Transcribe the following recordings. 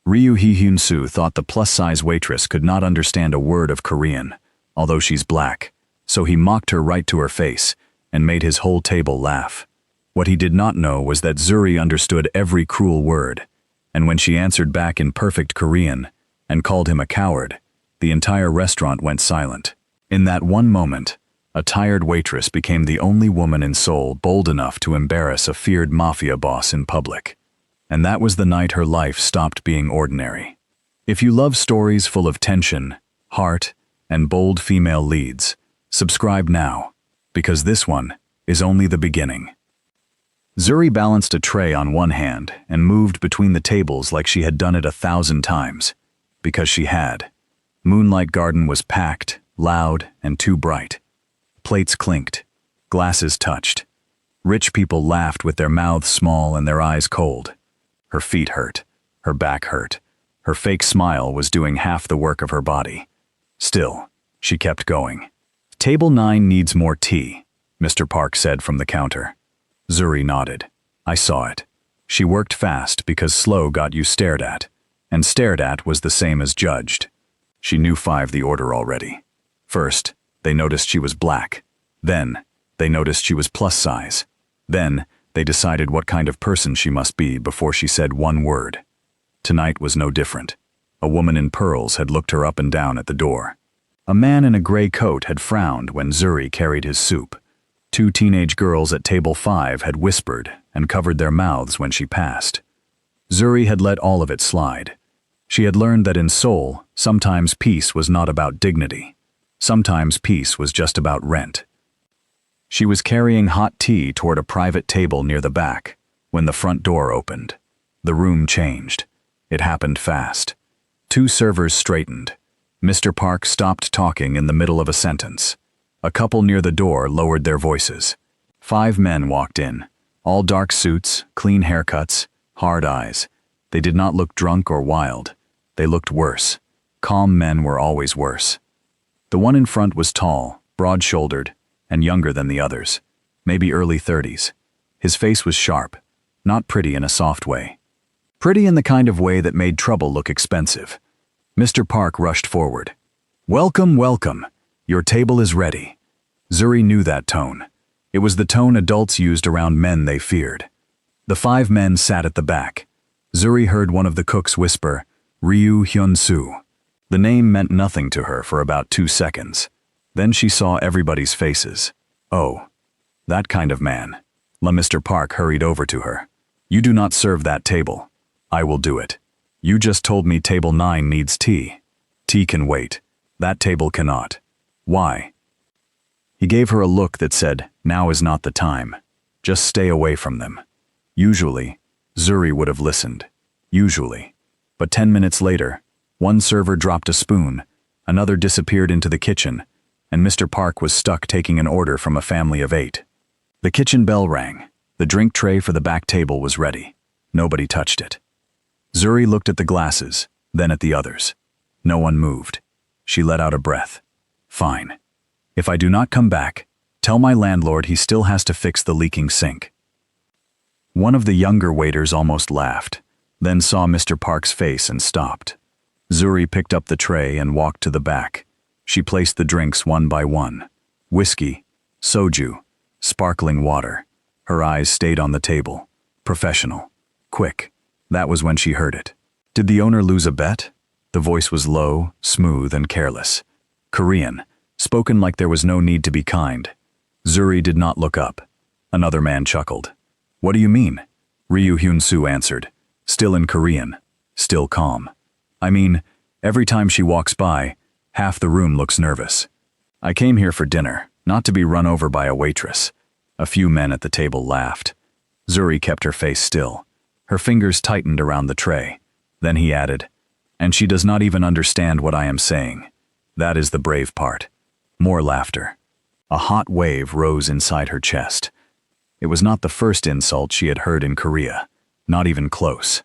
Ryu Hee-hyun-soo thought the plus-size waitress could not understand a word of Korean, although she's black, so he mocked her right to her face and made his whole table laugh. What he did not know was that Zuri understood every cruel word, and when she answered back in perfect Korean and called him a coward, the entire restaurant went silent. In that one moment, a tired waitress became the only woman in Seoul bold enough to embarrass a feared mafia boss in public. And that was the night her life stopped being ordinary. If you love stories full of tension, heart, and bold female leads, subscribe now, because this one is only the beginning. Zuri balanced a tray on one hand and moved between the tables like she had done it 1,000 times, because she had. Moonlight Garden was packed, loud, and too bright. Plates clinked, glasses touched. Rich people laughed with their mouths small and their eyes cold. Her feet hurt, her back hurt. Her fake smile was doing half the work of her body. Still, she kept going. "Table 9 needs more tea," Mr. Park said from the counter. Zuri nodded. "I saw it." She worked fast because slow got you stared at, and stared at was the same as judged. She knew 5 the order already. First, they noticed she was black. Then, they noticed she was plus size. Then, they decided what kind of person she must be before she said one word. Tonight was no different. A woman in pearls had looked her up and down at the door. A man in a gray coat had frowned when Zuri carried his soup. 2 teenage girls at table 5 had whispered and covered their mouths when she passed. Zuri had let all of it slide. She had learned that in Seoul, sometimes peace was not about dignity. Sometimes peace was just about rent. She was carrying hot tea toward a private table near the back when the front door opened. The room changed. It happened fast. 2 servers straightened. Mr. Park stopped talking in the middle of a sentence. A couple near the door lowered their voices. 5 men walked in, all dark suits, clean haircuts, hard eyes. They did not look drunk or wild. They looked worse. Calm men were always worse. The one in front was tall, broad-shouldered, and younger than the others, maybe early 30s. His face was sharp, not pretty in a soft way. Pretty in the kind of way that made trouble look expensive. Mr. Park rushed forward. "Welcome, welcome. Your table is ready." Zuri knew that tone. It was the tone adults used around men they feared. The 5 men sat at the back. Zuri heard one of the cooks whisper, "Ryu Hyun-soo." The name meant nothing to her for about 2 seconds. Then she saw everybody's faces. "Oh, that kind of man." Mr. Park hurried over to her. "You do not serve that table. I will do it. You just told me table 9 needs tea. Tea can wait. That table cannot. Why?" He gave her a look that said, "Now is not the time. Just stay away from them." Usually, Zuri would have listened. Usually. But 10 minutes later, one server dropped a spoon, another disappeared into the kitchen, and Mr. Park was stuck taking an order from a family of 8. The kitchen bell rang. The drink tray for the back table was ready. Nobody touched it. Zuri looked at the glasses, then at the others. No one moved. She let out a breath. "Fine. If I do not come back, tell my landlord he still has to fix the leaking sink." One of the younger waiters almost laughed, then saw Mr. Park's face and stopped. Zuri picked up the tray and walked to the back. She placed the drinks one by one. Whiskey, soju, sparkling water. Her eyes stayed on the table. Professional. Quick. That was when she heard it. "Did the owner lose a bet?" The voice was low, smooth, and careless. Korean, spoken like there was no need to be kind. Zuri did not look up. Another man chuckled. "What do you mean?" Ryu Hyun-soo answered, still in Korean, still calm. "I mean, every time she walks by, half the room looks nervous. I came here for dinner, not to be run over by a waitress." A few men at the table laughed. Zuri kept her face still. Her fingers tightened around the tray. Then he added, "And she does not even understand what I am saying. That is the brave part." More laughter. A hot wave rose inside her chest. It was not the first insult she had heard in Korea, not even close.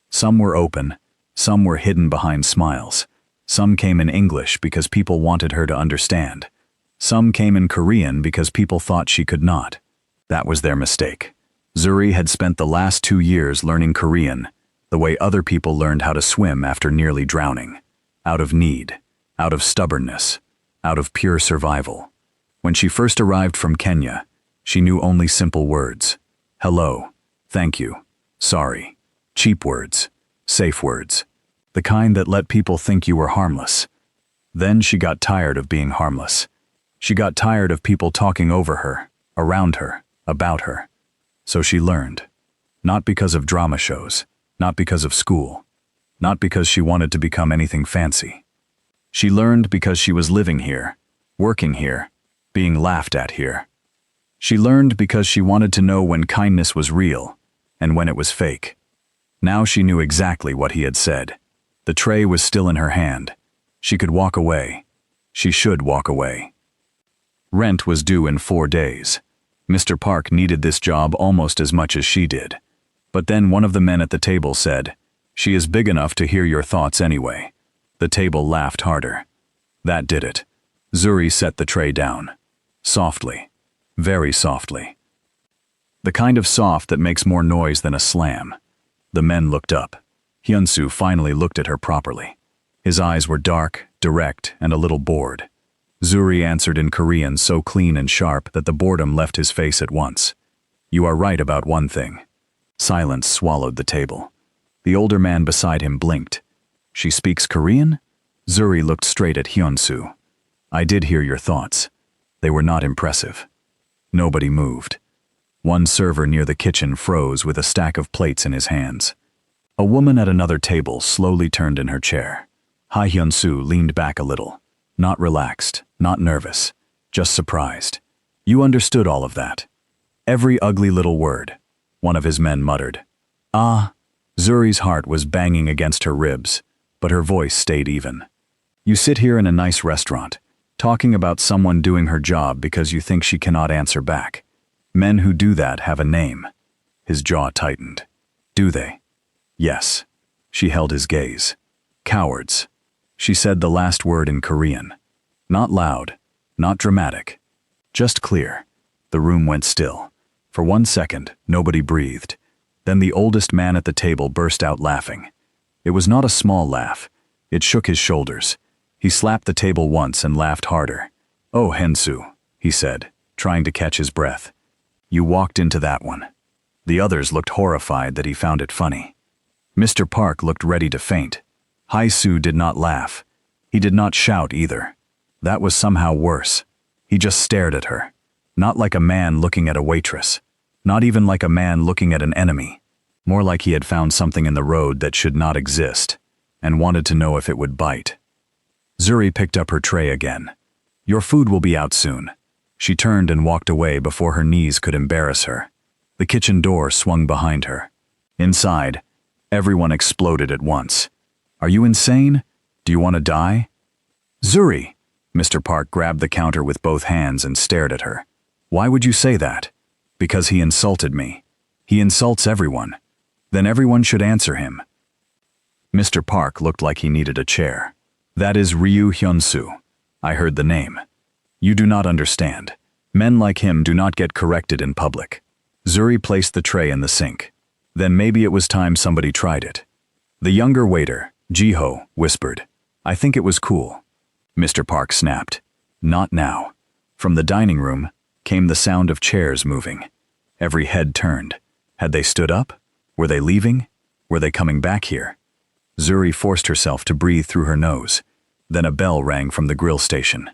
Some were open, some were hidden behind smiles. Some came in English because people wanted her to understand. Some came in Korean because people thought she could not. That was their mistake. Zuri had spent the last 2 years learning Korean, the way other people learned how to swim after nearly drowning. Out of need, out of stubbornness, out of pure survival. When she first arrived from Kenya, she knew only simple words. Hello, thank you, sorry. Cheap words, safe words. The kind that let people think you were harmless. Then she got tired of being harmless. She got tired of people talking over her, around her, about her. So she learned. Not because of drama shows, not because of school, not because she wanted to become anything fancy. She learned because she was living here, working here, being laughed at here. She learned because she wanted to know when kindness was real and when it was fake. Now she knew exactly what he had said. The tray was still in her hand. She could walk away. She should walk away. Rent was due in 4 days. Mr. Park needed this job almost as much as she did. But then one of the men at the table said, "She is big enough to hear your thoughts anyway." The table laughed harder. That did it. Zuri set the tray down. Softly. Very softly. The kind of soft that makes more noise than a slam. The men looked up. Hyunsu finally looked at her properly. His eyes were dark, direct, and a little bored. Zuri answered in Korean so clean and sharp that the boredom left his face at once. "You are right about one thing." Silence swallowed the table. The older man beside him blinked. "She speaks Korean?" Zuri looked straight at Hyunsu. "I did hear your thoughts. They were not impressive." Nobody moved. One server near the kitchen froze with a stack of plates in his hands. A woman at another table slowly turned in her chair. Ha Hyunsu leaned back a little. Not relaxed, not nervous, just surprised. "You understood all of that." "Every ugly little word," one of his men muttered. "Ah." Zuri's heart was banging against her ribs, but her voice stayed even. "You sit here in a nice restaurant, talking about someone doing her job because you think she cannot answer back. Men who do that have a name." His jaw tightened. "Do they?" "Yes." She held his gaze. "Cowards." She said the last word in Korean. Not loud, not dramatic, just clear. The room went still. For 1 second, nobody breathed. Then the oldest man at the table burst out laughing. It was not a small laugh. It shook his shoulders. He slapped the table once and laughed harder. "Oh, Hensu," he said, trying to catch his breath. "You walked into that one." The others looked horrified that he found it funny. Mr. Park looked ready to faint. Hai-Soo did not laugh. He did not shout either. That was somehow worse. He just stared at her. Not like a man looking at a waitress. Not even like a man looking at an enemy. More like he had found something in the road that should not exist, and wanted to know if it would bite. Zuri picked up her tray again. "Your food will be out soon." She turned and walked away before her knees could embarrass her. The kitchen door swung behind her. Inside, everyone exploded at once. "Are you insane? Do you want to die?" "Zuri!" Mr. Park grabbed the counter with both hands and stared at her. "Why would you say that?" "Because he insulted me. He insults everyone. Then everyone should answer him." Mr. Park looked like he needed a chair. "That is Ryu Hyunsu. I heard the name. You do not understand. Men like him do not get corrected in public." Zuri placed the tray in the sink. Then maybe it was time somebody tried it. The younger waiter, Jiho, whispered, "I think it was cool." Mr. Park snapped, "Not now." From the dining room came the sound of chairs moving. Every head turned. Had they stood up? Were they leaving? Were they coming back here? Zuri forced herself to breathe through her nose. Then a bell rang from the grill station.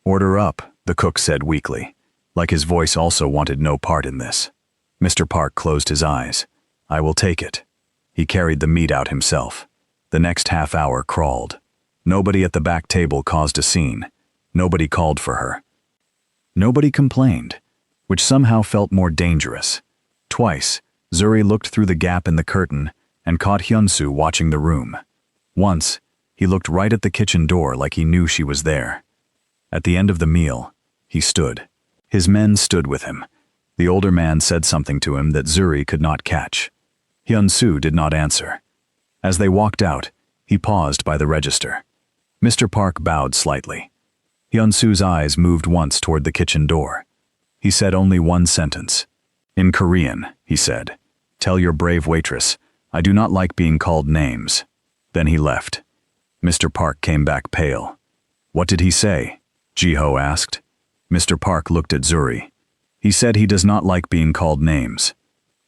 "Order up," the cook said weakly, like his voice also wanted no part in this. Mr. Park closed his eyes. "I will take it." He carried the meat out himself. The next half hour crawled. Nobody at the back table caused a scene. Nobody called for her. Nobody complained, which somehow felt more dangerous. Twice, Zuri looked through the gap in the curtain and caught Hyunsu watching the room. Once, he looked right at the kitchen door like he knew she was there. At the end of the meal, he stood. His men stood with him. The older man said something to him that Zuri could not catch. Hyunsu did not answer. As they walked out, he paused by the register. Mr. Park bowed slightly. Hyunsu's eyes moved once toward the kitchen door. He said only one sentence. "In Korean," he said, "Tell your brave waitress, I do not like being called names. Then he left. Mr. Park came back pale. What did he say? Ji-ho asked. Mr. Park looked at Zuri. He said he does not like being called names.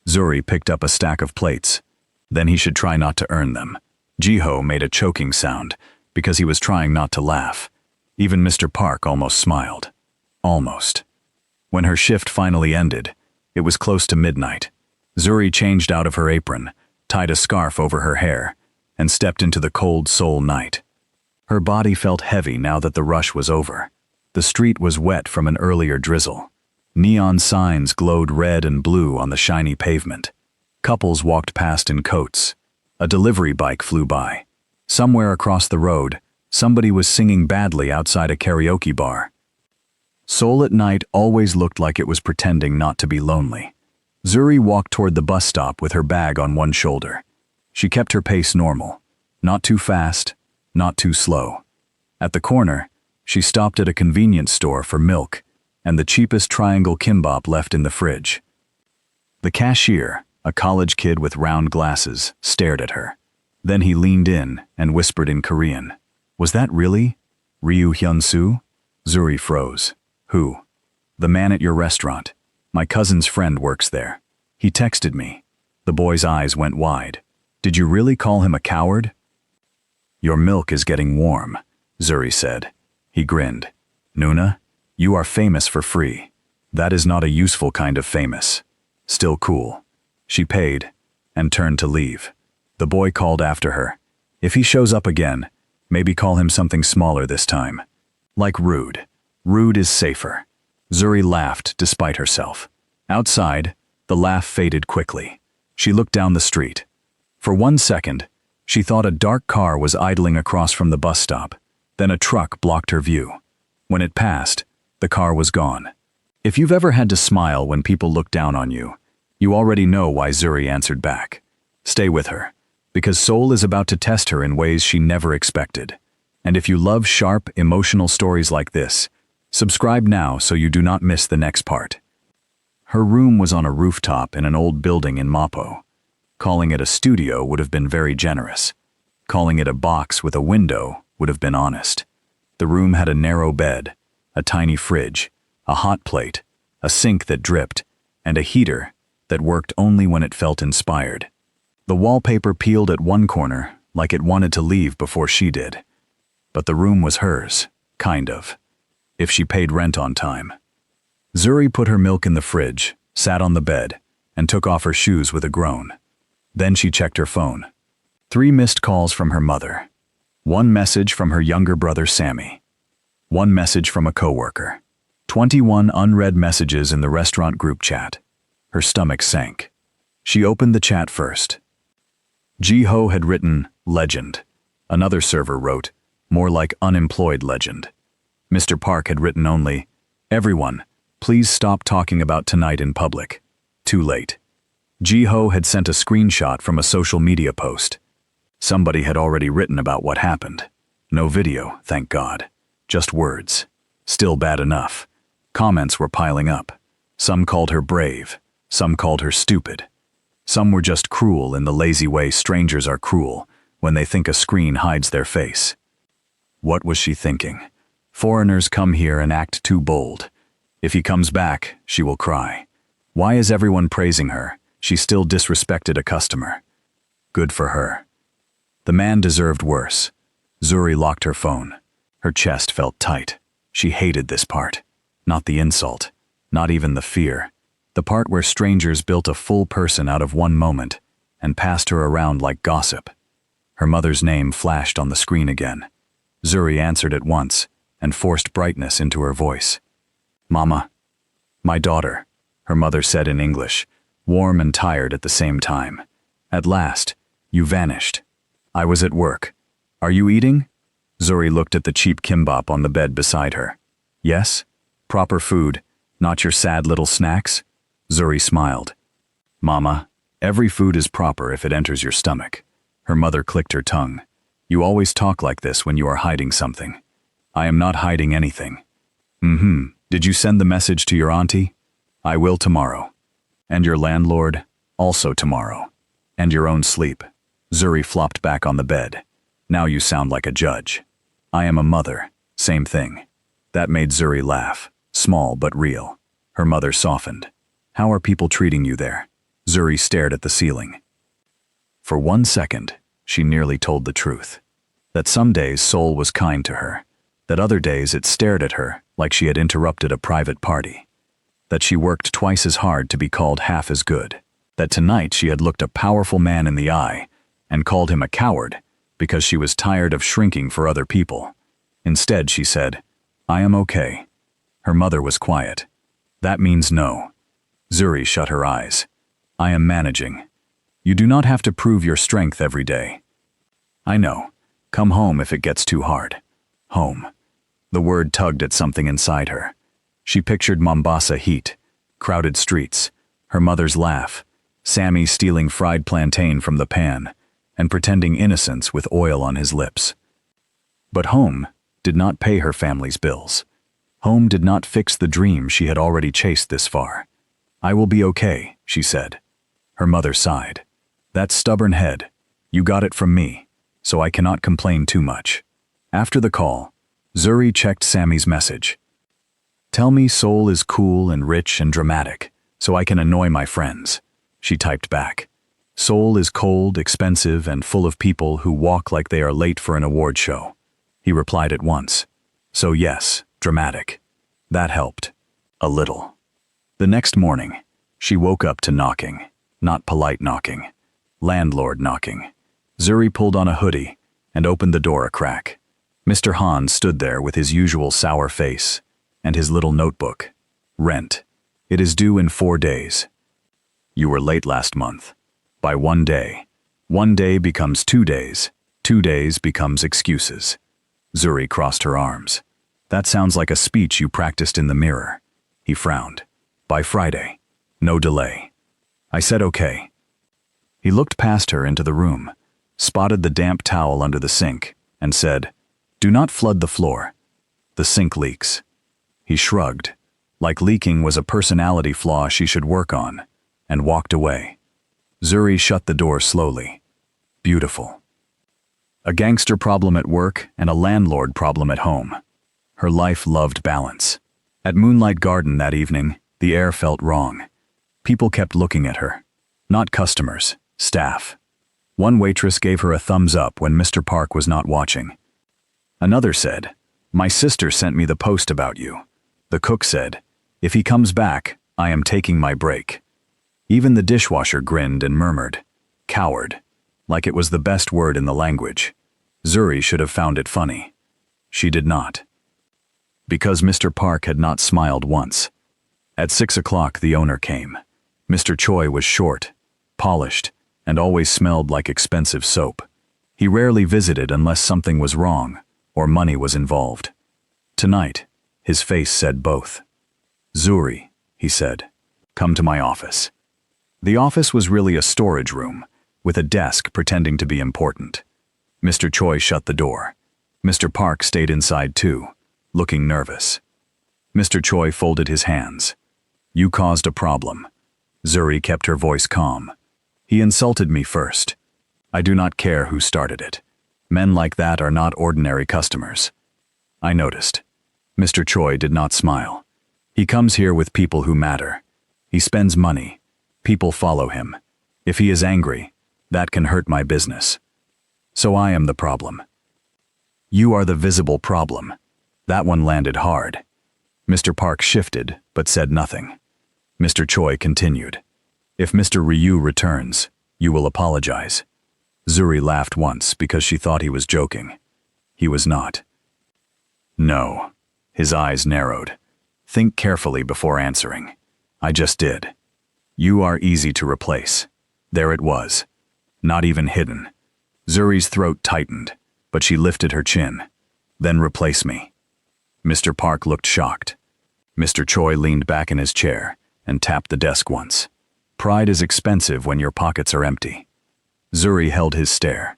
Zuri picked up a stack of plates. Then he should try not to earn them. Ji-ho made a choking sound because he was trying not to laugh. Even Mr. Park almost smiled. Almost. When her shift finally ended, it was close to midnight. Zuri changed out of her apron, tied a scarf over her hair, and stepped into the cold Seoul night. Her body felt heavy now that the rush was over. The street was wet from an earlier drizzle. Neon signs glowed red and blue on the shiny pavement. Couples walked past in coats. A delivery bike flew by. Somewhere across the road, somebody was singing badly outside a karaoke bar. Seoul at night always looked like it was pretending not to be lonely. Zuri walked toward the bus stop with her bag on one shoulder. She kept her pace normal. Not too fast, not too slow. At the corner, she stopped at a convenience store for milk and the cheapest triangle kimbap left in the fridge. The cashier, a college kid with round glasses, stared at her. Then he leaned in and whispered in Korean. Was that really Ryu Hyun-soo? Zuri froze. Who? The man at your restaurant. My cousin's friend works there. He texted me. The boy's eyes went wide. Did you really call him a coward? Your milk is getting warm, Zuri said. He grinned. Nuna, you are famous for free. That is not a useful kind of famous. Still cool. She paid and turned to leave. The boy called after her. If he shows up again, maybe call him something smaller this time. Like rude. Rude is safer. Zuri laughed despite herself. Outside, the laugh faded quickly. She looked down the street. For 1 second, she thought a dark car was idling across from the bus stop. Then a truck blocked her view. When it passed, the car was gone. If you've ever had to smile when people look down on you, you already know why Zuri answered back. Stay with her, because Seoul is about to test her in ways she never expected. And if you love sharp, emotional stories like this, subscribe now so you do not miss the next part. Her room was on a rooftop in an old building in Mapo. Calling it a studio would have been very generous. Calling it a box with a window would have been honest. The room had a narrow bed, a tiny fridge, a hot plate, a sink that dripped, and a heater that worked only when it felt inspired. The wallpaper peeled at one corner like it wanted to leave before she did. But the room was hers, kind of, if she paid rent on time. Zuri put her milk in the fridge, sat on the bed, and took off her shoes with a groan. Then she checked her phone. 3 missed calls from her mother. 1 message from her younger brother Sammy. 1 message from a coworker. 21 unread messages in the restaurant group chat. Her stomach sank. She opened the chat first. Ji-ho had written, legend. Another server wrote, more like unemployed legend. Mr. Park had written only, everyone, please stop talking about tonight in public. Too late. Ji-ho had sent a screenshot from a social media post. Somebody had already written about what happened. No video, thank God. Just words. Still bad enough. Comments were piling up. Some called her brave. Some called her stupid. Some were just cruel in the lazy way strangers are cruel when they think a screen hides their face. What was she thinking? Foreigners come here and act too bold. If he comes back, she will cry. Why is everyone praising her? She still disrespected a customer. Good for her. The man deserved worse. Zuri locked her phone. Her chest felt tight. She hated this part. Not the insult. Not even the fear. The part where strangers built a full person out of one moment and passed her around like gossip. Her mother's name flashed on the screen again. Zuri answered at once and forced brightness into her voice. Mama. My daughter, her mother said in English, warm and tired at the same time. At last, you vanished. I was at work. Are you eating? Zuri looked at the cheap kimbap on the bed beside her. Yes? Proper food, not your sad little snacks? Zuri smiled. Mama, every food is proper if it enters your stomach. Her mother clicked her tongue. You always talk like this when you are hiding something. I am not hiding anything. Did you send the message to your auntie? I will tomorrow. And your landlord? Also tomorrow. And your own sleep. Zuri flopped back on the bed. Now you sound like a judge. I am a mother. Same thing. That made Zuri laugh. Small but real. Her mother softened. How are people treating you there? Zuri stared at the ceiling. For 1 second, she nearly told the truth. That some days Seoul was kind to her. That other days it stared at her like she had interrupted a private party. That she worked twice as hard to be called half as good. That tonight she had looked a powerful man in the eye and called him a coward because she was tired of shrinking for other people. Instead, she said, I am okay. Her mother was quiet. That means no. Zuri shut her eyes. I am managing. You do not have to prove your strength every day. I know. Come home if it gets too hard. Home. The word tugged at something inside her. She pictured Mombasa heat, crowded streets, her mother's laugh, Sammy stealing fried plantain from the pan, and pretending innocence with oil on his lips. But home did not pay her family's bills. Home did not fix the dream she had already chased this far. I will be okay, she said. Her mother sighed. That stubborn head. You got it from me, so I cannot complain too much. After the call, Zuri checked Sammy's message. Tell me Seoul is cool and rich and dramatic, so I can annoy my friends. She typed back. Seoul is cold, expensive, and full of people who walk like they are late for an award show. He replied at once. So yes, dramatic. That helped. A little. The next morning, she woke up to knocking. Not polite knocking. Landlord knocking. Zuri pulled on a hoodie and opened the door a crack. Mr. Han stood there with his usual sour face and his little notebook. Rent. It is due in 4 days. You were late last month. By 1 day. 1 day becomes 2 days. 2 days becomes excuses. Zuri crossed her arms. That sounds like a speech you practiced in the mirror. He frowned. By Friday. No delay. I said okay. He looked past her into the room, spotted the damp towel under the sink, and said, Do not flood the floor. The sink leaks. He shrugged, like leaking was a personality flaw she should work on, and walked away. Zuri shut the door slowly. Beautiful. A gangster problem at work and a landlord problem at home. Her life loved balance. At Moonlight Garden that evening, the air felt wrong. People kept looking at her. Not customers, staff. One waitress gave her a thumbs up when Mr. Park was not watching. Another said, My sister sent me the post about you. The cook said, If he comes back, I am taking my break. Even the dishwasher grinned and murmured, Coward, like it was the best word in the language. Zuri should have found it funny. She did not. Because Mr. Park had not smiled once. At 6 o'clock the owner came. Mr. Choi was short, polished, and always smelled like expensive soap. He rarely visited unless something was wrong or money was involved. Tonight, his face said both. Zuri, he said, come to my office. The office was really a storage room, with a desk pretending to be important. Mr. Choi shut the door. Mr. Park stayed inside too, looking nervous. Mr. Choi folded his hands. You caused a problem. Zuri kept her voice calm. He insulted me first. I do not care who started it. Men like that are not ordinary customers. I noticed. Mr. Choi did not smile. He comes here with people who matter. He spends money. People follow him. If he is angry, that can hurt my business. So I am the problem. You are the visible problem. That one landed hard. Mr. Park shifted, but said nothing. Mr. Choi continued. If Mr. Ryu returns, you will apologize. Zuri laughed once because she thought he was joking. He was not. No. His eyes narrowed. Think carefully before answering. I just did. You are easy to replace. There it was. Not even hidden. Zuri's throat tightened, but she lifted her chin. Then replace me. Mr. Park looked shocked. Mr. Choi leaned back in his chair and tapped the desk once. Pride is expensive when your pockets are empty. Zuri held his stare.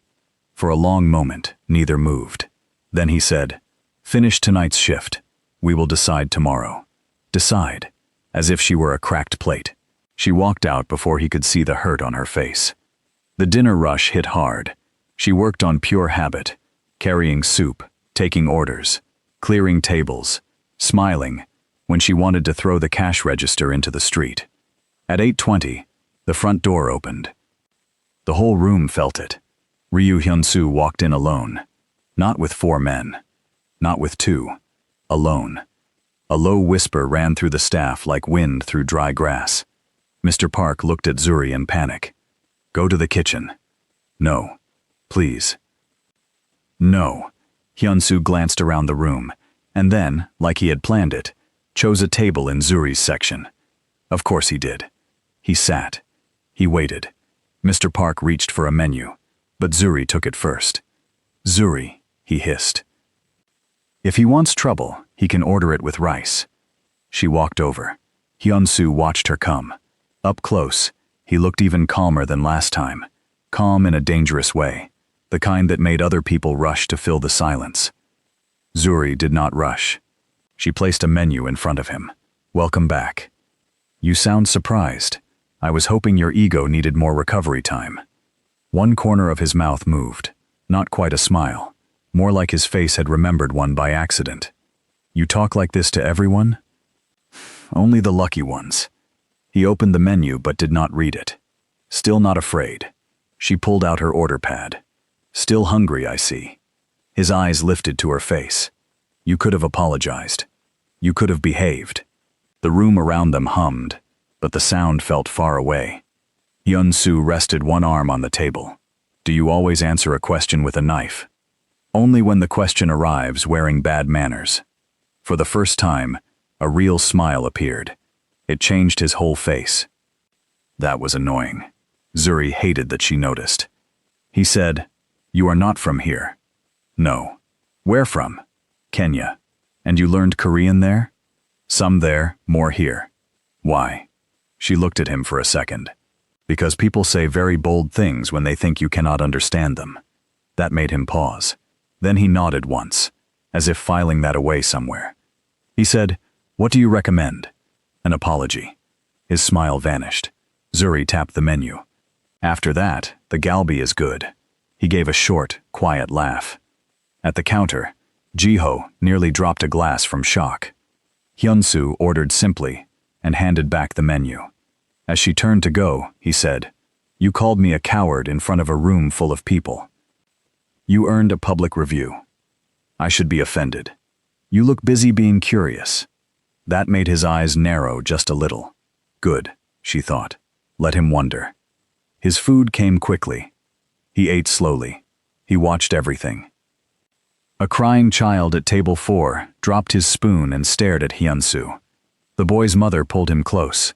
For a long moment, neither moved. Then he said, Finish tonight's shift. We will decide tomorrow. Decide, as if she were a cracked plate. She walked out before he could see the hurt on her face. The dinner rush hit hard. She worked on pure habit, carrying soup, taking orders, clearing tables, smiling when she wanted to throw the cash register into the street. At 8:20, the front door opened. The whole room felt it. Ryu Hyun-soo walked in alone. Not with 4 men. Not with 2. Alone. A low whisper ran through the staff like wind through dry grass. Mr. Park looked at Zuri in panic. Go to the kitchen. No. Please. No. Hyun-soo glanced around the room, and then, like he had planned it, chose a table in Zuri's section. Of course he did. He sat. He waited. Mr. Park reached for a menu, but Zuri took it first. Zuri, he hissed. If he wants trouble, he can order it with rice. She walked over. Hyun-soo watched her come. Up close, he looked even calmer than last time. Calm in a dangerous way, the kind that made other people rush to fill the silence. Zuri did not rush. She placed a menu in front of him. Welcome back. You sound surprised. I was hoping your ego needed more recovery time. One corner of his mouth moved. Not quite a smile. More like his face had remembered one by accident. You talk like this to everyone? Only the lucky ones. He opened the menu but did not read it. Still not afraid. She pulled out her order pad. Still hungry, I see. His eyes lifted to her face. You could have apologized. You could have behaved. The room around them hummed, but the sound felt far away. Hyun-soo rested one arm on the table. Do you always answer a question with a knife? Only when the question arrives wearing bad manners. For the first time, a real smile appeared. It changed his whole face. That was annoying. Zuri hated that she noticed. He said, You are not from here. No. Where from? Kenya. And you learned Korean there? Some there, more here. Why? She looked at him for a second. Because people say very bold things when they think you cannot understand them. That made him pause. Then he nodded once, as if filing that away somewhere. He said, What do you recommend? An apology. His smile vanished. Zuri tapped the menu. After that, the galbi is good. He gave a short, quiet laugh. At the counter, Jiho nearly dropped a glass from shock. Hyun-soo ordered simply and handed back the menu. As she turned to go, he said, You called me a coward in front of a room full of people. You earned a public review. I should be offended. You look busy being curious. That made his eyes narrow just a little. Good, she thought. Let him wonder. His food came quickly. He ate slowly. He watched everything. A crying child at table 4 dropped his spoon and stared at Hyun-soo. The boy's mother pulled him close.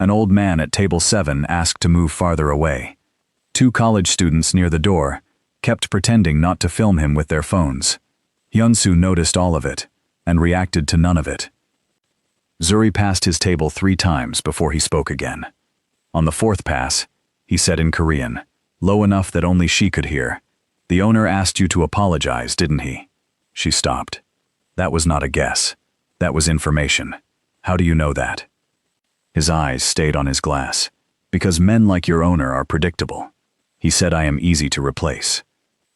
An old man at table 7 asked to move farther away. 2 college students near the door kept pretending not to film him with their phones. Hyun-soo noticed all of it and reacted to none of it. Zuri passed his table 3 times before he spoke again. On the 4th pass, he said in Korean, low enough that only she could hear, The owner asked you to apologize, didn't he? She stopped. That was not a guess. That was information. How do you know that? His eyes stayed on his glass. Because men like your owner are predictable. He said I am easy to replace.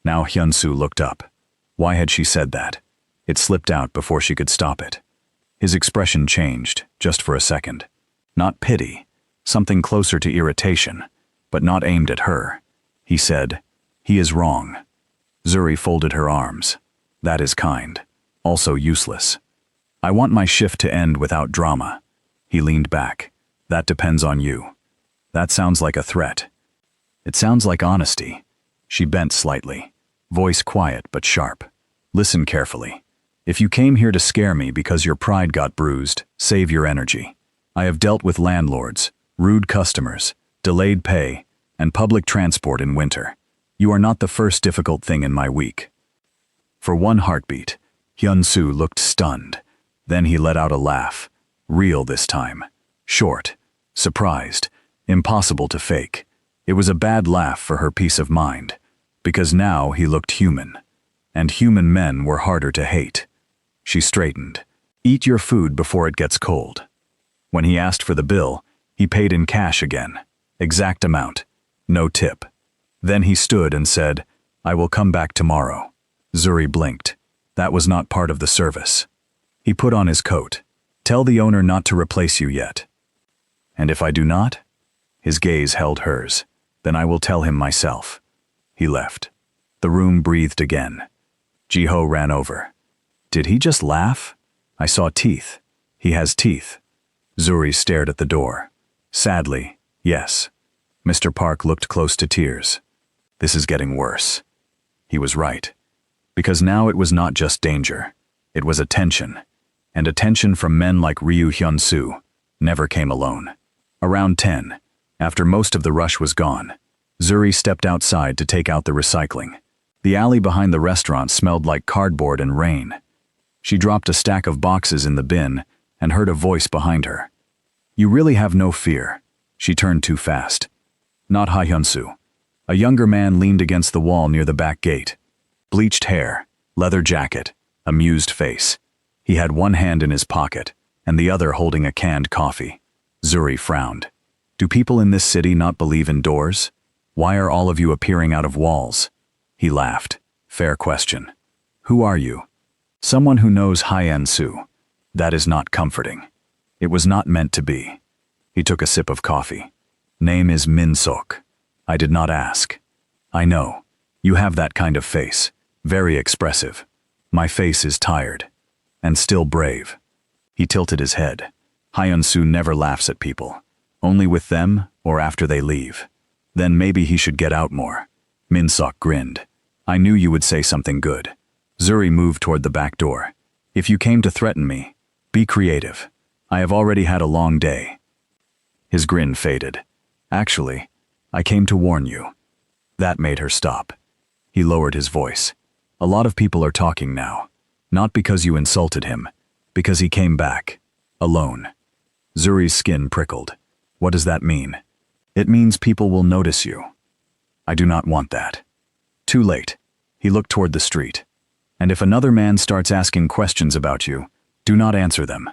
Now Hyun-soo looked up. Why had she said that? It slipped out before she could stop it. His expression changed, just for a second. Not pity, something closer to irritation, but not aimed at her. He said, He is wrong. Zuri folded her arms. That is kind. Also useless. I want my shift to end without drama. He leaned back. That depends on you. That sounds like a threat. It sounds like honesty. She bent slightly. Voice quiet but sharp. Listen carefully. If you came here to scare me because your pride got bruised, save your energy. I have dealt with landlords, rude customers, delayed pay, and public transport in winter. You are not the first difficult thing in my week. For one heartbeat, Hyun-soo looked stunned. Then he let out a laugh. Real this time. Short. Surprised. Impossible to fake. It was a bad laugh for her peace of mind. Because now he looked human. And human men were harder to hate. She straightened. Eat your food before it gets cold. When he asked for the bill, he paid in cash again. Exact amount. No tip. Then he stood and said, "I will come back tomorrow." Zuri blinked. That was not part of the service. He put on his coat. "Tell the owner not to replace you yet." "And if I do not?" His gaze held hers. "Then I will tell him myself." He left. The room breathed again. Ji-ho ran over. "Did he just laugh? I saw teeth. He has teeth." Zuri stared at the door. "Sadly, yes." Mr. Park looked close to tears. "This is getting worse." He was right. Because now it was not just danger. It was attention. And attention from men like Ryu Hyun-soo never came alone. Around 10, after most of the rush was gone, Zuri stepped outside to take out the recycling. The alley behind the restaurant smelled like cardboard and rain. She dropped a stack of boxes in the bin and heard a voice behind her. "You really have no fear." She turned too fast. Not Ha Hyun-soo. A younger man leaned against the wall near the back gate. Bleached hair, leather jacket, amused face. He had one hand in his pocket and the other holding a canned coffee. Zuri frowned. "Do people in this city not believe in doors? Why are all of you appearing out of walls?" He laughed. "Fair question. Who are you?" "Someone who knows Hyun-soo." "That is not comforting." It was not meant to be. He took a sip of coffee. "Name is Min-sok. I did not ask." "I know. You have that kind of face. Very expressive. My face is tired. And still brave." He tilted his head. Hyun-soo never laughs at people. Only with them or after they leave. Then maybe he should get out more. Min-sok grinned. "I knew you would say something good." Zuri moved toward the back door. "If you came to threaten me, be creative. I have already had a long day." His grin faded. "Actually, I came to warn you." That made her stop. He lowered his voice. "A lot of people are talking now. Not because you insulted him, because he came back. Alone." Zuri's skin prickled. "What does that mean?" "It means people will notice you." "I do not want that." "Too late." He looked toward the street. "And if another man starts asking questions about you, do not answer them."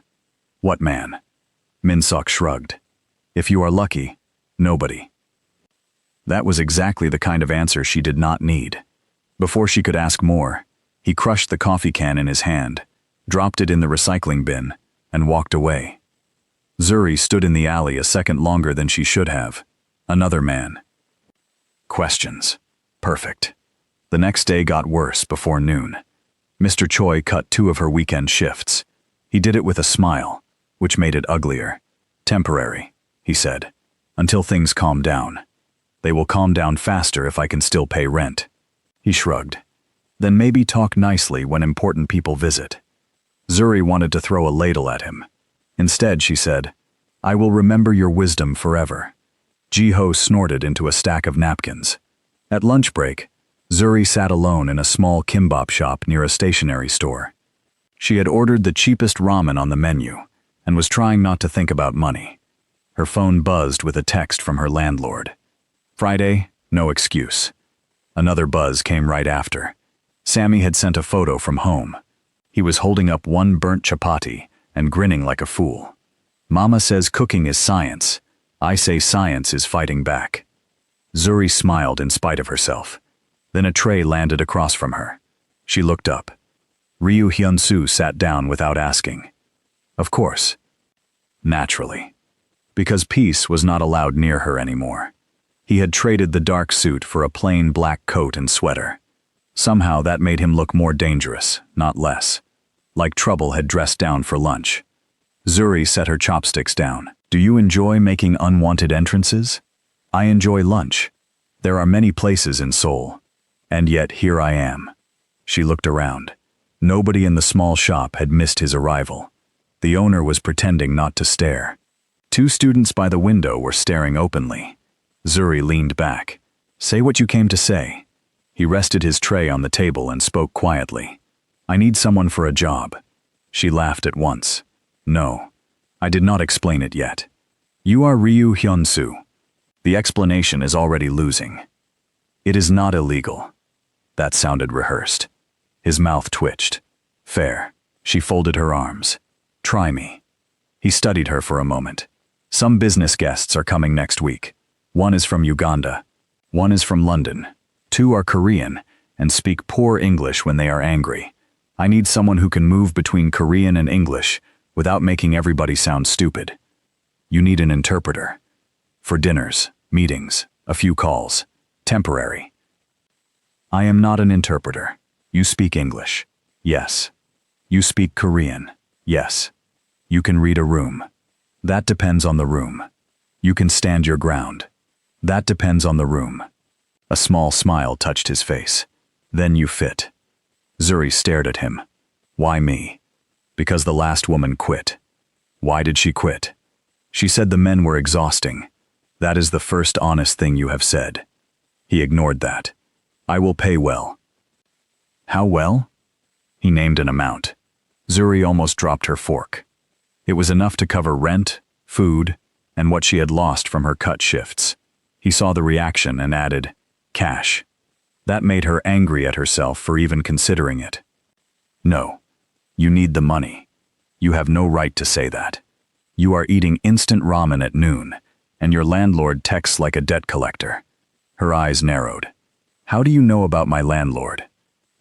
"What man?" Min-sok shrugged. "If you are lucky, nobody." That was exactly the kind of answer she did not need. Before she could ask more, he crushed the coffee can in his hand, dropped it in the recycling bin, and walked away. Zuri stood in the alley a second longer than she should have. Another man. Questions. Perfect. The next day got worse before noon. Mr. Choi cut 2 of her weekend shifts. He did it with a smile, which made it uglier. "Temporary," he said, "until things calm down. They will calm down faster if I can still pay rent." He shrugged. "Then maybe talk nicely when important people visit." Zuri wanted to throw a ladle at him. Instead, she said, "I will remember your wisdom forever." Ji-ho snorted into a stack of napkins. At lunch break, Zuri sat alone in a small kimbap shop near a stationery store. She had ordered the cheapest ramen on the menu and was trying not to think about money. Her phone buzzed with a text from her landlord. Friday, no excuse. Another buzz came right after. Sammy had sent a photo from home. He was holding up one burnt chapati and grinning like a fool. "Mama says cooking is science. I say science is fighting back." Zuri smiled in spite of herself. Then a tray landed across from her. She looked up. Ryu Hyun-soo sat down without asking. Of course. Naturally. Because peace was not allowed near her anymore. He had traded the dark suit for a plain black coat and sweater. Somehow that made him look more dangerous, not less. Like trouble had dressed down for lunch. Zuri set her chopsticks down. "Do you enjoy making unwanted entrances?" "I enjoy lunch. There are many places in Seoul. And yet here I am." She looked around. Nobody in the small shop had missed his arrival. The owner was pretending not to stare. 2 students by the window were staring openly. Zuri leaned back. "Say what you came to say." He rested his tray on the table and spoke quietly. "I need someone for a job." She laughed at once. "No. I did not explain it yet. You are Ryu Hyun-soo. The explanation is already losing. It is not illegal." That sounded rehearsed. His mouth twitched. "Fair." She folded her arms. "Try me." He studied her for a moment. "Some business guests are coming next week. One is from Uganda. One is from London. 2 are Korean and speak poor English when they are angry. I need someone who can move between Korean and English without making everybody sound stupid. You need an interpreter. For dinners, meetings, a few calls. Temporary. I am not an interpreter. You speak English. Yes. You speak Korean. Yes. You can read a room. That depends on the room. You can stand your ground. That depends on the room. A small smile touched his face. Then you fit. Zuri stared at him. Why me? Because the last woman quit. Why did she quit? She said the men were exhausting. That is the first honest thing you have said. He ignored that. I will pay well. How well? He named an amount. Zuri almost dropped her fork. It was enough to cover rent, food, and what she had lost from her cut shifts. He saw the reaction and added, cash. That made her angry at herself for even considering it. No. You need the money. You have no right to say that. You are eating instant ramen at noon, and your landlord texts like a debt collector. Her eyes narrowed. How do you know about my landlord?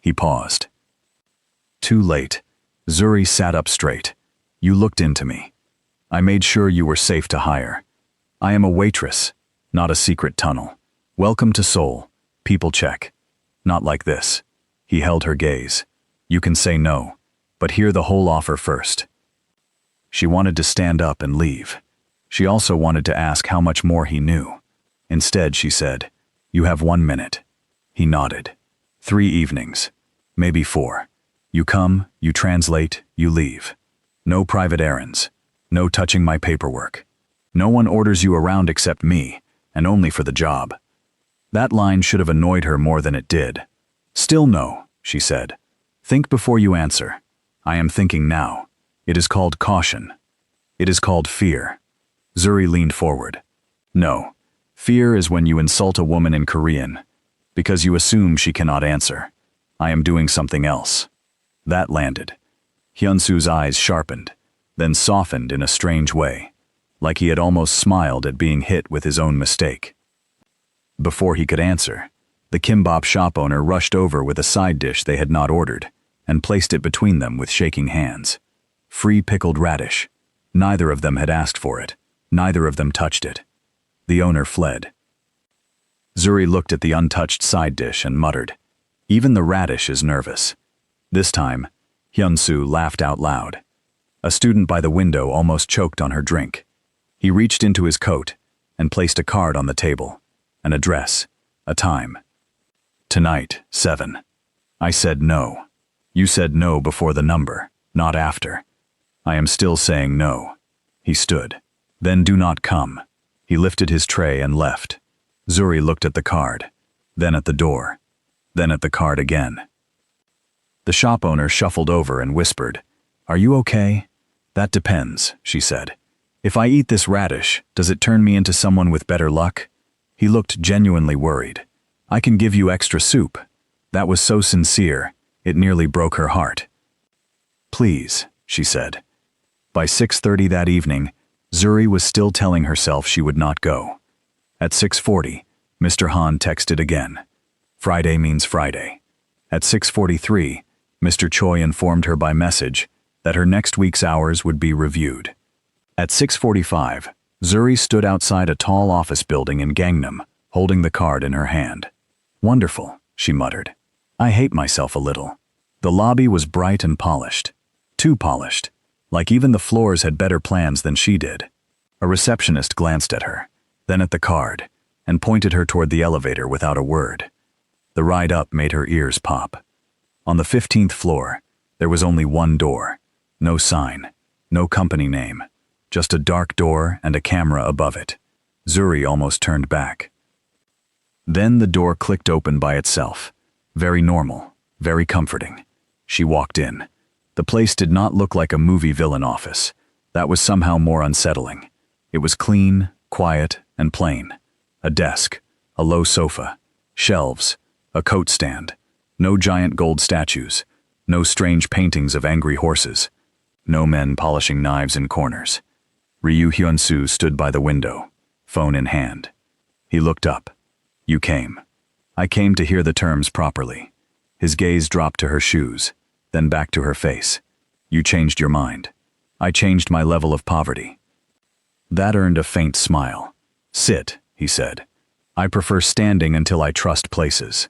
He paused. Too late. Zuri sat up straight. You looked into me. I made sure you were safe to hire. I am a waitress, not a secret tunnel. Welcome to Seoul. People check. Not like this. He held her gaze. You can say no, but hear the whole offer first. She wanted to stand up and leave. She also wanted to ask how much more he knew. Instead, she said, You have 1 minute. He nodded. 3 evenings. Maybe 4. You come, you translate, you leave. No private errands. No touching my paperwork. No one orders you around except me, and only for the job. That line should have annoyed her more than it did. Still no, she said. Think before you answer. I am thinking now. It is called caution. It is called fear. Zuri leaned forward. No. Fear is when you insult a woman in Korean, because you assume she cannot answer. I am doing something else. That landed. Hyunsu's eyes sharpened, then softened in a strange way, like he had almost smiled at being hit with his own mistake. Before he could answer, the kimbap shop owner rushed over with a side dish they had not ordered and placed it between them with shaking hands. Free pickled radish. Neither of them had asked for it. Neither of them touched it. The owner fled. Zuri looked at the untouched side dish and muttered, Even the radish is nervous. This time, Hyunsu laughed out loud. A student by the window almost choked on her drink. He reached into his coat and placed a card on the table, an address, a time. Tonight, 7. I said no. You said no before the number, not after. I am still saying no. He stood. Then do not come. He lifted his tray and left. Zuri looked at the card, then at the door, then at the card again. The shop owner shuffled over and whispered, Are you okay? That depends, she said. If I eat this radish, does it turn me into someone with better luck? He looked genuinely worried. I can give you extra soup. That was so sincere, it nearly broke her heart. Please, she said. By 6:30 that evening, Zuri was still telling herself she would not go. At 6:40, Mr. Han texted again. Friday means Friday. At 6:43, Mr. Choi informed her by message that her next week's hours would be reviewed. At 6:45, Zuri stood outside a tall office building in Gangnam, holding the card in her hand. Wonderful, she muttered. I hate myself a little. The lobby was bright and polished. Too polished, like even the floors had better plans than she did. A receptionist glanced at her, then at the card, and pointed her toward the elevator without a word. The ride up made her ears pop. On the 15th floor, there was only one door. No sign, no company name, just a dark door and a camera above it. Zuri almost turned back. Then the door clicked open by itself. Very normal, very comforting. She walked in. The place did not look like a movie villain office. That was somehow more unsettling. It was clean, quiet, and plain. A desk, a low sofa, shelves, a coat stand. No giant gold statues. No strange paintings of angry horses. No men polishing knives in corners. Ryu Hyunsu stood by the window, phone in hand. He looked up. You came. I came to hear the terms properly. His gaze dropped to her shoes, then back to her face. You changed your mind. I changed my level of poverty. That earned a faint smile. Sit, he said. I prefer standing until I trust places.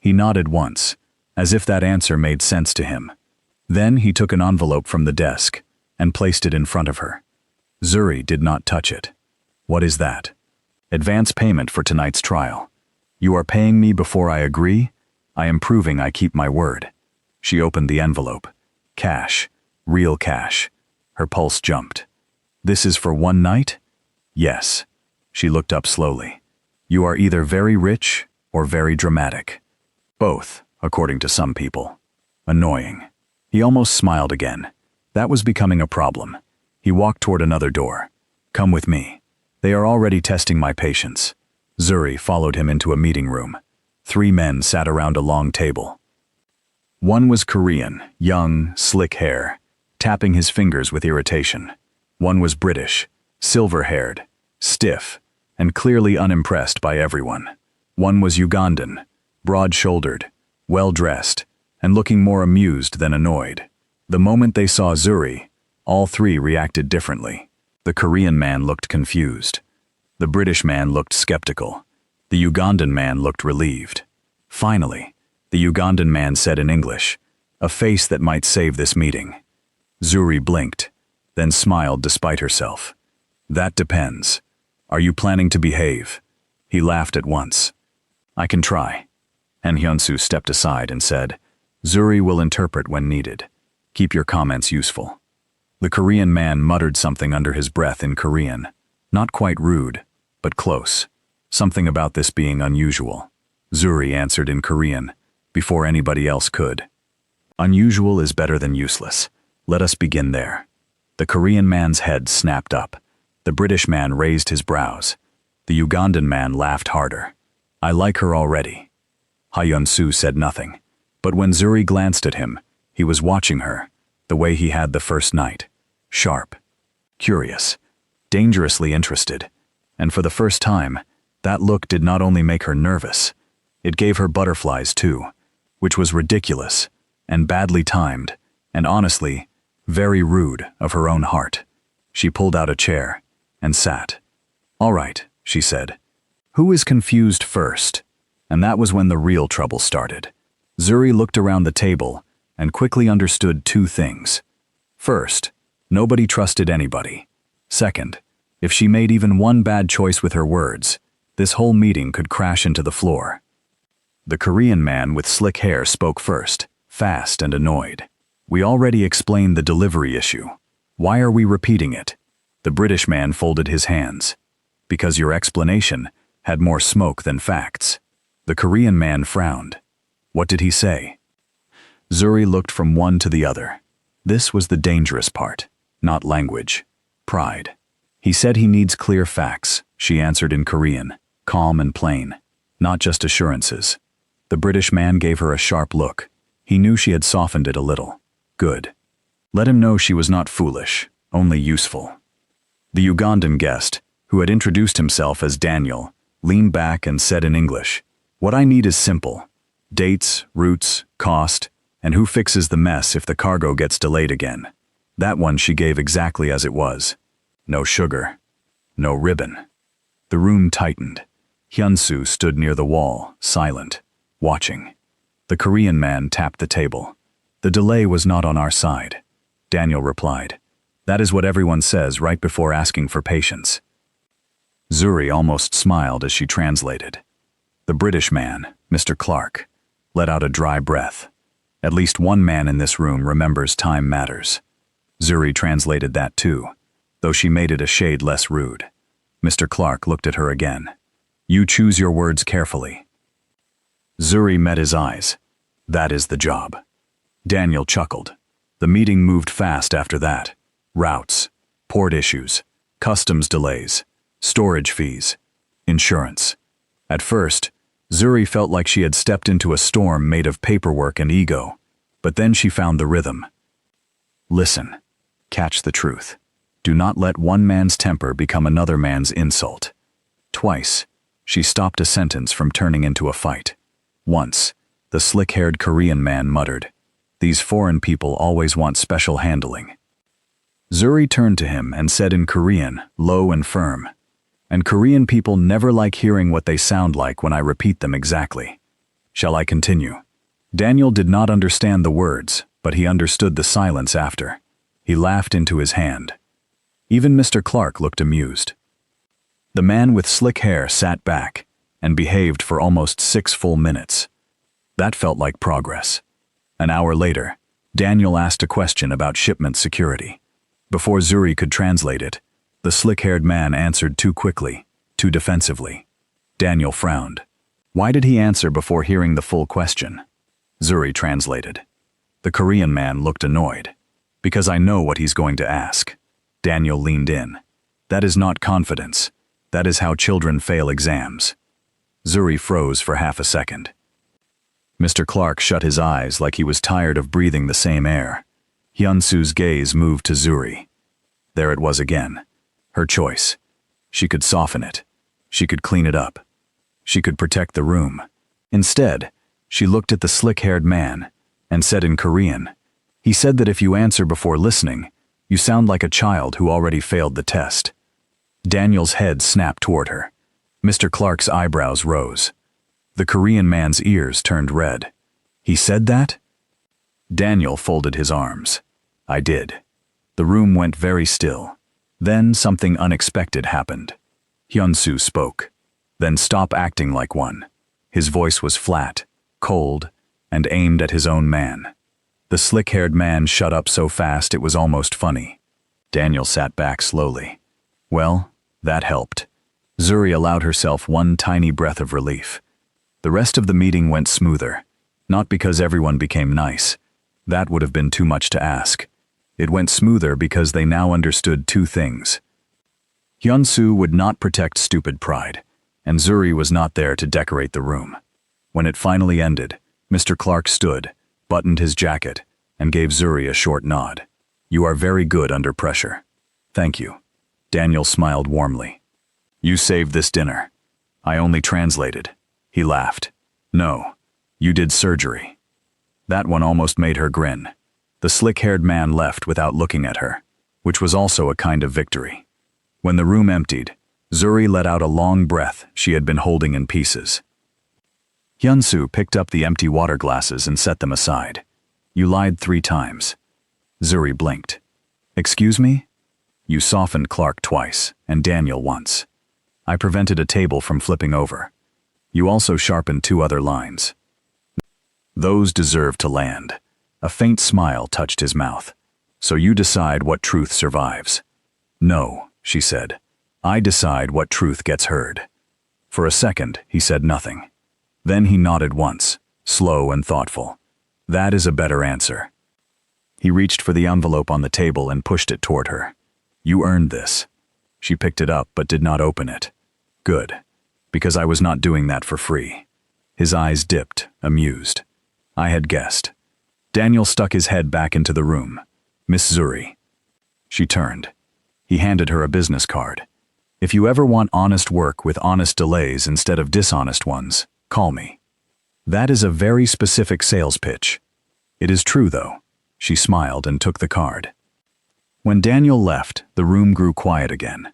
He nodded once, as if that answer made sense to him. Then he took an envelope from the desk and placed it in front of her. Zuri did not touch it. What is that? Advance payment for tonight's trial. You are paying me before I agree? I am proving I keep my word. She opened the envelope. Cash. Real cash. Her pulse jumped. This is for one night? Yes. She looked up slowly. You are either very rich or very dramatic. Both, according to some people. Annoying. He almost smiled again. That was becoming a problem. He walked toward another door. Come with me. They are already testing my patience. Zuri followed him into a meeting room. 3 men sat around a long table. One was Korean, young, slick hair, tapping his fingers with irritation. One was British, silver-haired, stiff, and clearly unimpressed by everyone. One was Ugandan, broad-shouldered, well-dressed, and looking more amused than annoyed. The moment they saw Zuri, all 3 reacted differently. The Korean man looked confused. The British man looked skeptical. The Ugandan man looked relieved. Finally, the Ugandan man said in English, a face that might save this meeting. Zuri blinked, then smiled despite herself. That depends. Are you planning to behave? He laughed at once. I can try. And Hyunsu stepped aside and said, Zuri will interpret when needed. Keep your comments useful. The Korean man muttered something under his breath in Korean. Not quite rude, but close. Something about this being unusual. Zuri answered in Korean, before anybody else could. Unusual is better than useless. Let us begin there. The Korean man's head snapped up. The British man raised his brows. The Ugandan man laughed harder. I like her already. Hyunsu said nothing, but when Zuri glanced at him, he was watching her, the way he had the first night. Sharp, curious, dangerously interested. And for the first time, that look did not only make her nervous, it gave her butterflies too, which was ridiculous, and badly timed, and honestly, very rude of her own heart. She pulled out a chair and sat. All right, she said. Who is confused first? And that was when the real trouble started. Zuri looked around the table and quickly understood 2 things. First, nobody trusted anybody. Second, if she made even one bad choice with her words, this whole meeting could crash into the floor. The Korean man with slick hair spoke first, fast and annoyed. We already explained the delivery issue. Why are we repeating it? The British man folded his hands. Because your explanation had more smoke than facts. The Korean man frowned. What did he say? Zuri looked from one to the other. This was the dangerous part, not language, pride. He said he needs clear facts, she answered in Korean, calm and plain, not just assurances. The British man gave her a sharp look. He knew she had softened it a little. Good. Let him know she was not foolish, only useful. The Ugandan guest, who had introduced himself as Daniel, leaned back and said in English, What I need is simple. Dates, routes, cost, and who fixes the mess if the cargo gets delayed again. That one she gave exactly as it was. No sugar. No ribbon. The room tightened. Hyunsu stood near the wall, silent, watching. The Korean man tapped the table. The delay was not on our side. Daniel replied. That is what everyone says right before asking for patience. Zuri almost smiled as she translated. The British man, Mr. Clark, let out a dry breath. At least one man in this room remembers time matters. Zuri translated that too, though she made it a shade less rude. Mr. Clark looked at her again. You choose your words carefully. Zuri met his eyes. That is the job. Daniel chuckled. The meeting moved fast after that. Routes, port issues, customs delays, storage fees, insurance. At first, Zuri felt like she had stepped into a storm made of paperwork and ego, but then she found the rhythm. Listen, catch the truth. Do not let one man's temper become another man's insult. Twice, She stopped a sentence from turning into a fight. Once, the slick-haired Korean man muttered, "These foreign people always want special handling." Zuri turned to him and said in Korean, low and firm, "And Korean people never like hearing what they sound like when I repeat them exactly. Shall I continue?" Daniel did not understand the words, but he understood the silence after. He laughed into his hand. Even Mr. Clark looked amused. The man with slick hair sat back and behaved for almost 6 full minutes. That felt like progress. An hour later, Daniel asked a question about shipment security. Before Zuri could translate it, the slick-haired man answered too quickly, too defensively. Daniel frowned. Why did he answer before hearing the full question? Zuri translated. The Korean man looked annoyed. "Because I know what he's going to ask." Daniel leaned in. "That is not confidence. That is how children fail exams." Zuri froze for half a second. Mr. Clark shut his eyes like he was tired of breathing the same air. Hyunsu's gaze moved to Zuri. There it was again. Her choice. She could soften it. She could clean it up. She could protect the room. Instead, she looked at the slick-haired man and said in Korean, "He said that if you answer before listening, you sound like a child who already failed the test." Daniel's head snapped toward her. Mr. Clark's eyebrows rose. The Korean man's ears turned red. "He said that?" Daniel folded his arms. "I did." The room went very still. Then something unexpected happened. Hyunsu spoke. "Then stop acting like one." His voice was flat, cold, and aimed at his own man. The slick-haired man shut up so fast it was almost funny. Daniel sat back slowly. Well, that helped. Zuri allowed herself one tiny breath of relief. The rest of the meeting went smoother, not because everyone became nice. That would have been too much to ask. It went smoother because they now understood 2 things. Hyunsu would not protect stupid pride, and Zuri was not there to decorate the room. When it finally ended, Mr. Clark stood, buttoned his jacket, and gave Zuri a short nod. "You are very good under pressure." "Thank you." Daniel smiled warmly. "You saved this dinner." "I only translated." He laughed. "No, you did surgery." That one almost made her grin. The slick-haired man left without looking at her, which was also a kind of victory. When the room emptied, Zuri let out a long breath she had been holding in pieces. Hyunsu picked up the empty water glasses and set them aside. "You lied 3 times. Zuri blinked. "Excuse me?" "You softened Clark twice, and Daniel once. I prevented a table from flipping over. You also sharpened 2 other lines. Those deserve to land." A faint smile touched his mouth. "So you decide what truth survives." "No," she said. "I decide what truth gets heard." For a second, he said nothing. Then he nodded once, slow and thoughtful. "That is a better answer." He reached for the envelope on the table and pushed it toward her. "You earned this." She picked it up but did not open it. "Good, because I was not doing that for free." His eyes dipped, amused. "I had guessed." Daniel stuck his head back into the room. "Miss Zuri." She turned. He handed her a business card. "If you ever want honest work with honest delays instead of dishonest ones, call me." That is a very specific sales pitch. It is true, though. She smiled and took the card. When Daniel left, the room grew quiet again.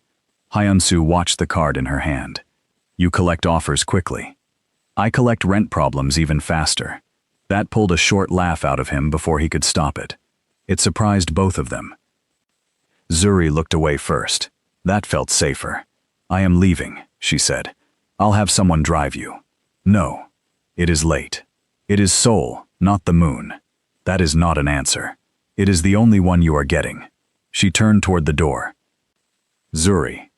Hyunsu watched the card in her hand. "You collect offers quickly." "I collect rent problems even faster." That pulled a short laugh out of him before he could stop it. It surprised both of them. Zuri looked away first. That felt safer. "I am leaving," she said. "I'll have someone drive you." "No. It is late." "It is Seoul, not the moon." "That is not an answer. It is the only one you are getting." She turned toward the door. "Zuri."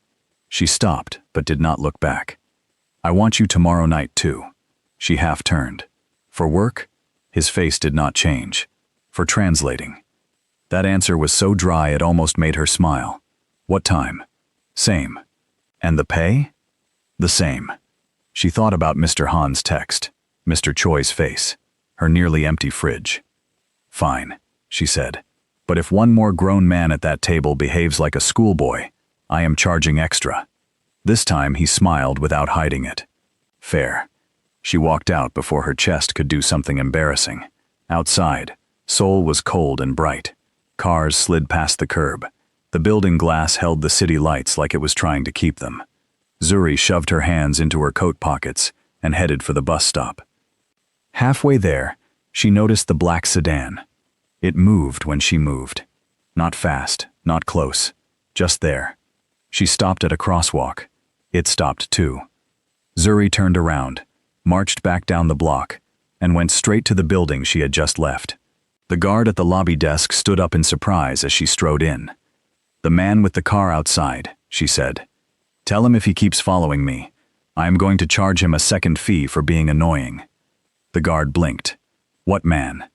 She stopped, but did not look back. "I want you tomorrow night, too." She half turned. "For work?" His face did not change. "For translating." That answer was so dry it almost made her smile. "What time?" "Same." "And the pay?" "The same." She thought about Mr. Han's text, Mr. Choi's face, her nearly empty fridge. "Fine," she said. "But if one more grown man at that table behaves like a schoolboy, I am charging extra." This time he smiled without hiding it. Fair. She walked out before her chest could do something embarrassing. Outside, Seoul was cold and bright. Cars slid past the curb. The building glass held the city lights like it was trying to keep them. Zuri shoved her hands into her coat pockets and headed for the bus stop. Halfway there, she noticed the black sedan. It moved when she moved. Not fast, not close, just there. She stopped at a crosswalk. It stopped too. Zuri turned around, marched back down the block, and went straight to the building she had just left. The guard at the lobby desk stood up in surprise as she strode in. "The man with the car outside," she said. "Tell him if he keeps following me, I am going to charge him a second fee for being annoying." The guard blinked. "What man?"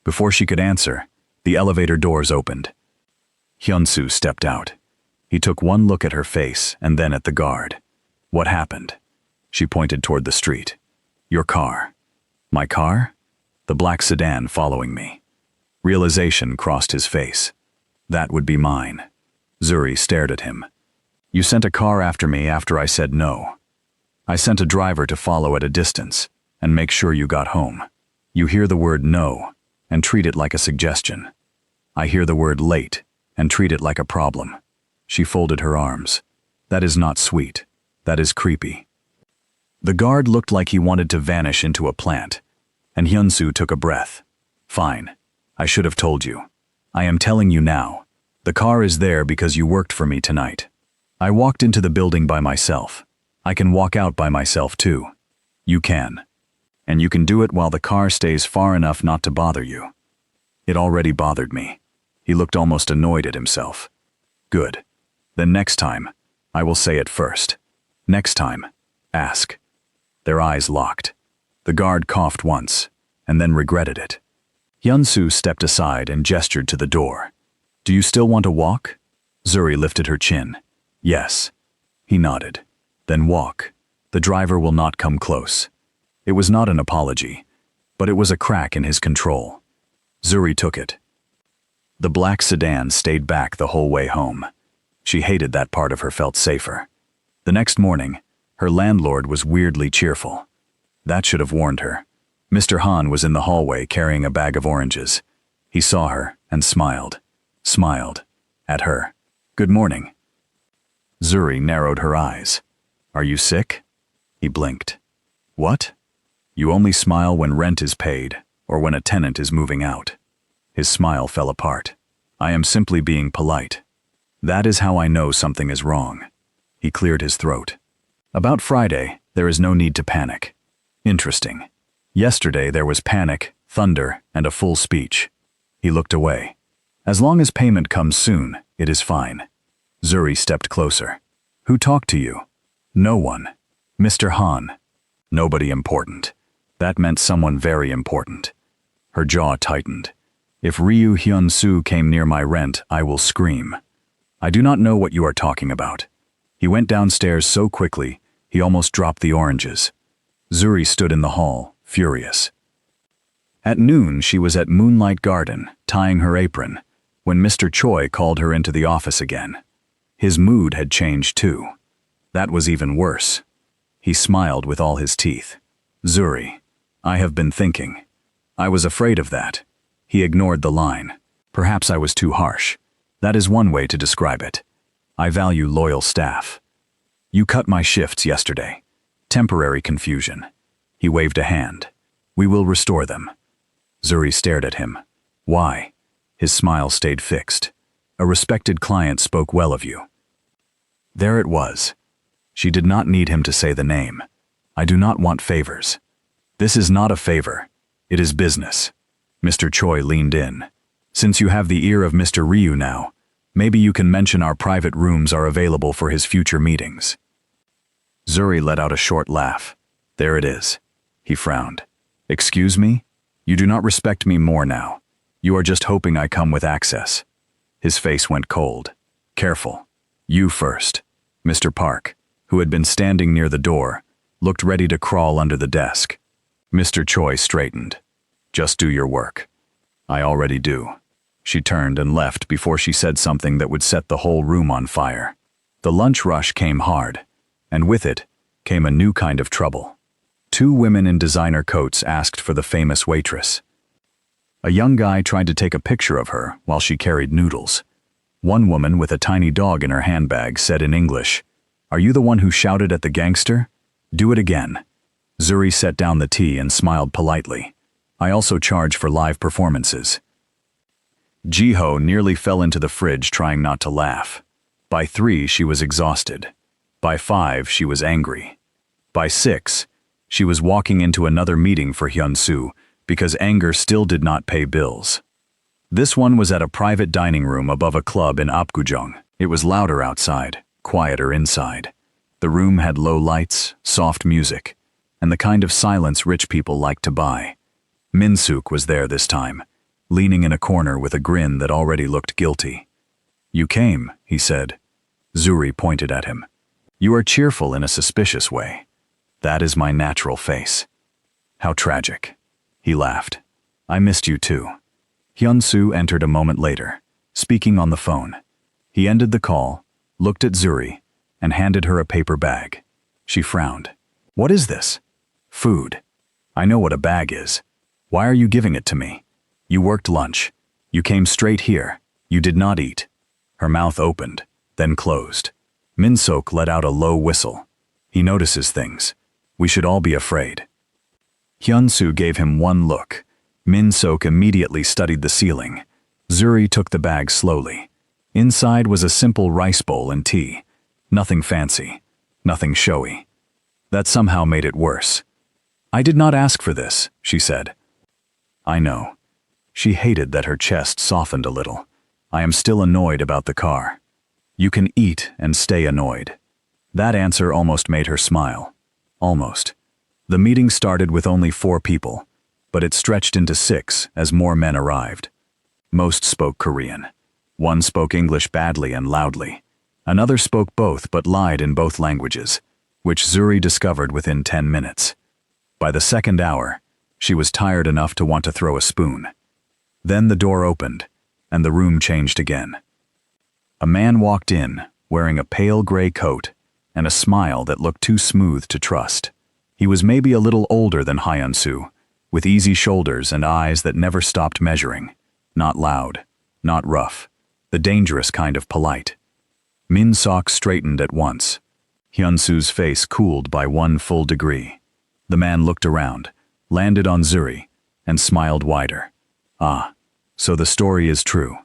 Before she could answer, the elevator doors opened. Hyun-soo stepped out. He took one look at her face and then at the guard. "What happened?" She pointed toward the street. "Your car." "My car?" "The black sedan following me." Realization crossed his face. "That would be mine." Zuri stared at him. "You sent a car after me after I said no. I sent a driver to follow at a distance and make sure you got home. You hear the word no and treat it like a suggestion. I hear the word late and treat it like a problem." She folded her arms. "That is not sweet. That is creepy." The guard looked like he wanted to vanish into a plant, and Hyun-soo took a breath. "Fine. I should have told you. I am telling you now. The car is there because you worked for me tonight. I walked into the building by myself. I can walk out by myself too. You can. And you can do it while the car stays far enough not to bother you." It already bothered me. He looked almost annoyed at himself. "Good. Then next time, I will say it first. Next time, ask." Their eyes locked. The guard coughed once, and then regretted it. Hyun-soo stepped aside and gestured to the door. "Do you still want to walk?" Zuri lifted her chin. "Yes." He nodded. "Then walk. The driver will not come close." It was not an apology, but it was a crack in his control. Zuri took it. The black sedan stayed back the whole way home. She hated that part of her felt safer. The next morning, her landlord was weirdly cheerful. That should have warned her. Mr. Han was in the hallway carrying a bag of oranges. He saw her and smiled. Smiled. At her. "Good morning." Zuri narrowed her eyes. "Are you sick?" He blinked. "What?" "You only smile when rent is paid or when a tenant is moving out." His smile fell apart. "I am simply being polite. That is how I know something is wrong." He cleared his throat. "About Friday, there is no need to panic." "Interesting. Yesterday there was panic, thunder, and a full speech." He looked away. "As long as payment comes soon, it is fine." Zuri stepped closer. "Who talked to you?" "No one. Mr. Han." "Nobody important." That meant someone very important. Her jaw tightened. "If Ryu Hyun-soo came near my rent, I will scream." "I do not know what you are talking about." He went downstairs so quickly, he almost dropped the oranges. Zuri stood in the hall, furious. At noon, she was at Moonlight Garden, tying her apron, when Mr. Choi called her into the office again. His mood had changed too. That was even worse. He smiled with all his teeth. "Zuri, I have been thinking. I was afraid of that." He ignored the line. "Perhaps I was too harsh. That is one way to describe it. I value loyal staff. You cut my shifts yesterday. Temporary confusion." He waved a hand. "We will restore them." Zuri stared at him. "Why?" His smile stayed fixed. "A respected client spoke well of you." There it was. She did not need him to say the name. "I do not want favors." "This is not a favor. It is business." Mr. Choi leaned in. "Since you have the ear of Mr. Ryu now, maybe you can mention our private rooms are available for his future meetings." Zuri let out a short laugh. "There it is." He frowned. "Excuse me? You do not respect me more now. You are just hoping I come with access." His face went cold. "Careful. You first." Mr. Park, who had been standing near the door, looked ready to crawl under the desk. Mr. Choi straightened. "Just do your work." "I already do." She turned and left before she said something that would set the whole room on fire. The lunch rush came hard. And with it came a new kind of trouble. Two women in designer coats asked for the famous Waitress. A young guy tried to take a picture of her while she carried noodles. One woman with a tiny dog in her handbag said in English, "Are you the one who shouted at the gangster? Do it again." Zuri set down the tea and smiled politely. "I also charge for live performances." Jiho nearly fell into the fridge trying not to laugh. By 3, she was exhausted. By 5, she was angry. By 6, she was walking into another meeting for Hyun-soo because anger still did not pay bills. This one was at a private dining room above a club in Apgujeong. It was louder outside, quieter inside. The room had low lights, soft music, and the kind of silence rich people like to buy. Min-suk was there this time, leaning in a corner with a grin that already looked guilty. "You came," he said. Zuri pointed at him. "You are cheerful in a suspicious way." "That is my natural face." "How tragic." He laughed. "I missed you too." Hyun-soo entered a moment later, speaking on the phone. He ended the call, looked at Zuri, and handed her a paper bag. She frowned. "What is this?" "Food." "I know what a bag is. Why are you giving it to me? You worked lunch. You came straight here. You did not eat." Her mouth opened, then closed. Min-sok let out a low whistle. "He notices things. We should all be afraid." Hyun-soo gave him one look. Min-sok immediately studied the ceiling. Zuri took the bag slowly. Inside was a simple rice bowl and tea. Nothing fancy. Nothing showy. That somehow made it worse. "I did not ask for this," she said. "I know." She hated that her chest softened a little. "I am still annoyed about the car." "You can eat and stay annoyed." That answer almost made her smile. Almost. The meeting started with only 4 people, but it stretched into 6 as more men arrived. Most spoke Korean. One spoke English badly and loudly. Another spoke both but lied in both languages, which Zuri discovered within 10 minutes. By the second hour, she was tired enough to want to throw a spoon. Then the door opened, and the room changed again. A man walked in, wearing a pale gray coat and a smile that looked too smooth to trust. He was maybe a little older than Hyun-soo, with easy shoulders and eyes that never stopped measuring. Not loud, not rough, the dangerous kind of polite. Min-sok straightened at once. Hyun-soo's face cooled by 1 full degree. The man looked around, landed on Zuri, and smiled wider. Ah, so the story is true.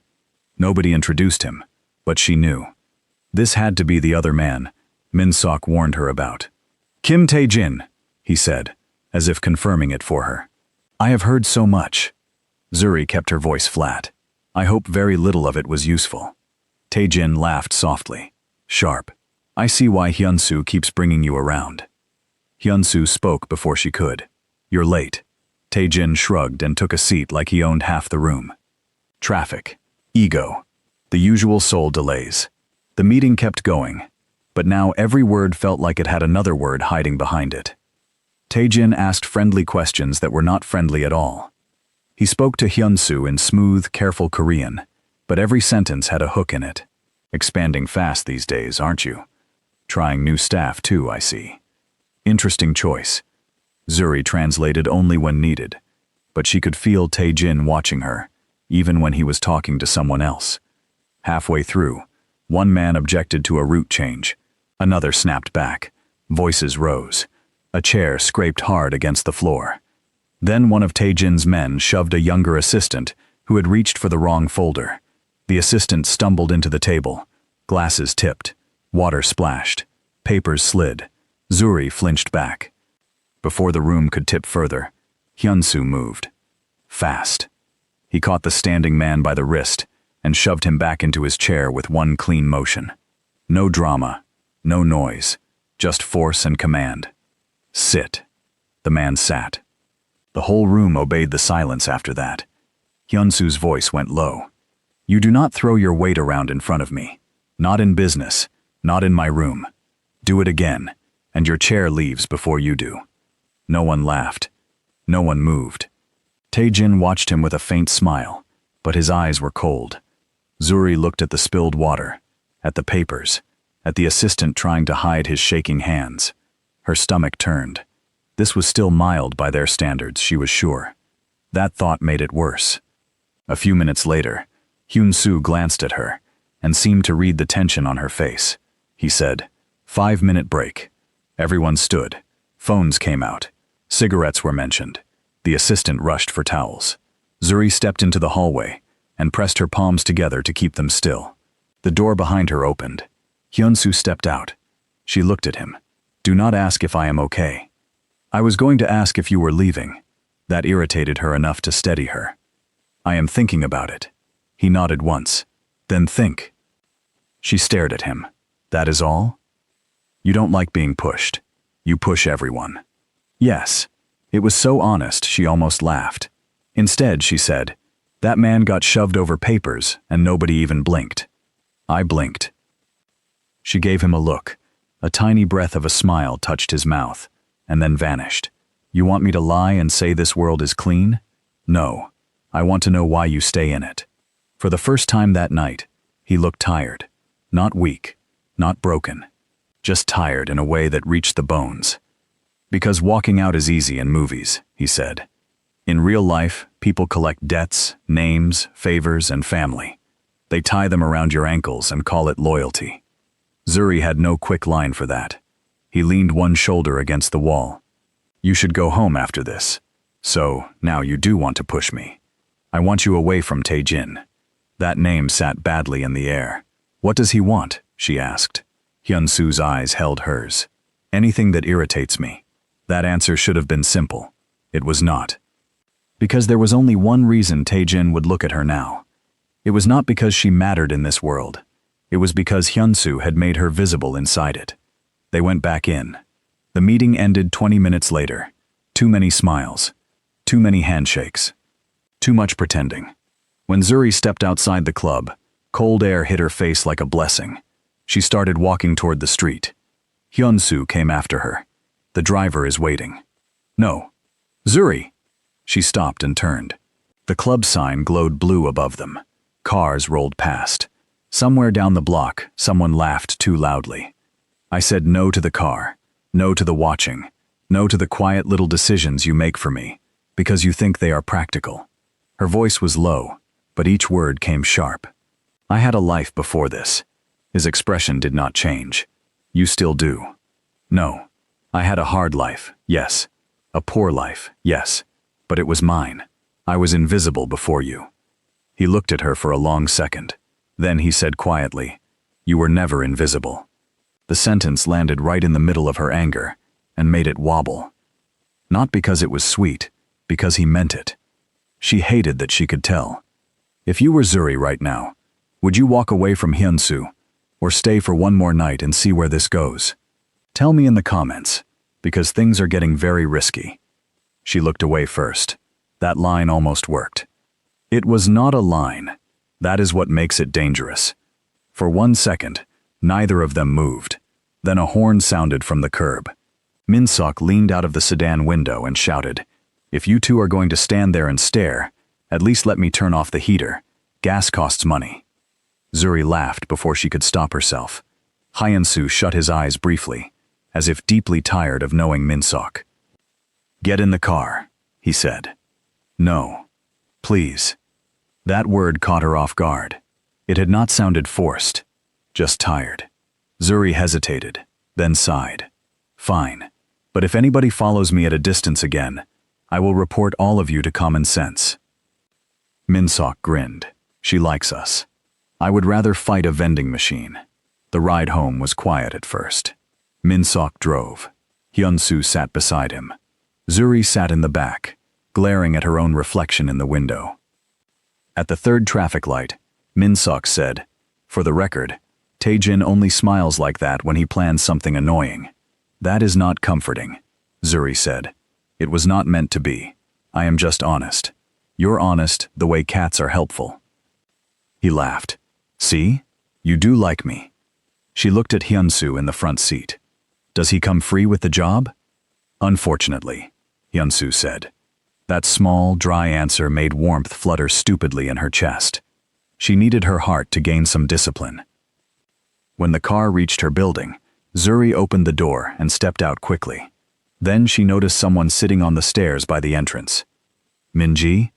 Nobody introduced him, but she knew. This had to be the other man Min-sok warned her about. "Kim Tae-jin," he said, as if confirming it for her. "I have heard so much." Zuri kept her voice flat. "I hope very little of it was useful." Tae-jin laughed softly. Sharp. "I see why Hyun-soo keeps bringing you around." Hyun-soo spoke before she could. "You're late." Tae-jin shrugged and took a seat like he owned half the room. Traffic. Ego. The usual soul delays. The meeting kept going, but now every word felt like it had another word hiding behind it. Tae-jin asked friendly questions that were not friendly at all. He spoke to Hyun-soo in smooth, careful Korean, but every sentence had a hook in it. "Expanding fast these days, aren't you? Trying new staff too, I see. Interesting choice." Zuri translated only when needed, but she could feel Tae-jin watching her, even when he was talking to someone else. Halfway through, one man objected to a route change. Another snapped back. Voices rose. A chair scraped hard against the floor. Then one of Tae-jin's men shoved a younger assistant who had reached for the wrong folder. The assistant stumbled into the table. Glasses tipped. Water splashed. Papers slid. Zuri flinched back. Before the room could tip further, Hyun-soo moved. Fast. He caught the standing man by the wrist and shoved him back into his chair with one clean motion. No drama, no noise, just force and command. "Sit." The man sat. The whole room obeyed the silence after that. Hyun-soo's voice went low. "You do not throw your weight around in front of me. Not in business, not in my room. Do it again, and your chair leaves before you do." No one laughed. No one moved. Tae-jin watched him with a faint smile, but his eyes were cold. Zuri looked at the spilled water, at the papers, at the assistant trying to hide his shaking hands. Her stomach turned. This was still mild by their standards, she was sure. That thought made it worse. A few minutes later, Hyun-soo glanced at her and seemed to read the tension on her face. He said, 5-minute break. Everyone stood. Phones came out. Cigarettes were mentioned. The assistant rushed for towels. Zuri stepped into the hallway and pressed her palms together to keep them still. The door behind her opened. Hyun-soo stepped out. She looked at him. Do not ask if I am okay. I was going to ask if you were leaving. That irritated her enough to steady her. I am thinking about it. He nodded once. Then think. She stared at him. That is all? You don't like being pushed. You push everyone. Yes. It was so honest she almost laughed. Instead, she said, that man got shoved over papers and nobody even blinked. I blinked. She gave him a look. A tiny breath of a smile touched his mouth, and then vanished. You want me to lie and say this world is clean? No. I want to know why you stay in it. For the first time that night, he looked tired. Not weak, not broken. Just tired in a way that reached the bones. Because walking out is easy in movies, he said. In real life, people collect debts, names, favors, and family. They tie them around your ankles and call it loyalty. Zuri had no quick line for that. He leaned one shoulder against the wall. You should go home after this. So, now you do want to push me. I want you away from Tae-jin. That name sat badly in the air. What does he want? She asked. Hyun-soo's eyes held hers. Anything that irritates me. That answer should have been simple. It was not. Because there was only one reason Tae-jin would look at her now. It was not because she mattered in this world. It was because Hyun-soo had made her visible inside it. They went back in. The meeting ended 20 minutes later. Too many smiles. Too many handshakes. Too much pretending. When Zuri stepped outside the club, cold air hit her face like a blessing. She started walking toward the street. Hyun-soo came after her. The driver is waiting. No. Zuri! She stopped and turned. The club sign glowed blue above them. Cars rolled past. Somewhere down the block, someone laughed too loudly. I said no to the car, no to the watching, no to the quiet little decisions you make for me, because you think they are practical. Her voice was low, but each word came sharp. I had a life before this. His expression did not change. You still do. No. I had a hard life, yes. A poor life, yes. But it was mine. I was invisible before you. He looked at her for a long second. Then he said quietly, you were never invisible. The sentence landed right in the middle of her anger and made it wobble. Not because it was sweet, because he meant it. She hated that she could tell. If you were Zuri right now, would you walk away from Hyun-soo or stay for one more night and see where this goes? Tell me in the comments, because things are getting very risky. She looked away first. That line almost worked. It was not a line. That is what makes it dangerous. For 1 second, neither of them moved. Then a horn sounded from the curb. Min-sok leaned out of the sedan window and shouted, if you two are going to stand there and stare, at least let me turn off the heater. Gas costs money. Zuri laughed before she could stop herself. Hyun-soo shut his eyes briefly, as if deeply tired of knowing Min-sok. Get in the car, he said. No. Please. That word caught her off guard. It had not sounded forced, just tired. Zuri hesitated, then sighed. Fine. But if anybody follows me at a distance again, I will report all of you to common sense. Min-sok grinned. She likes us. I would rather fight a vending machine. The ride home was quiet at first. Min-sok drove. Hyun-soo sat beside him. Zuri sat in the back, glaring at her own reflection in the window. At the third traffic light, Min-sok said, for the record, Tae-jin only smiles like that when he plans something annoying. That is not comforting, Zuri said. It was not meant to be. I am just honest. You're honest the way cats are helpful. He laughed. See? You do like me. She looked at Hyun-soo in the front seat. Does he come free with the job? Unfortunately, Hyun-soo said. That small, dry answer made warmth flutter stupidly in her chest. She needed her heart to gain some discipline. When the car reached her building, Zuri opened the door and stepped out quickly. Then she noticed someone sitting on the stairs by the entrance. Minji?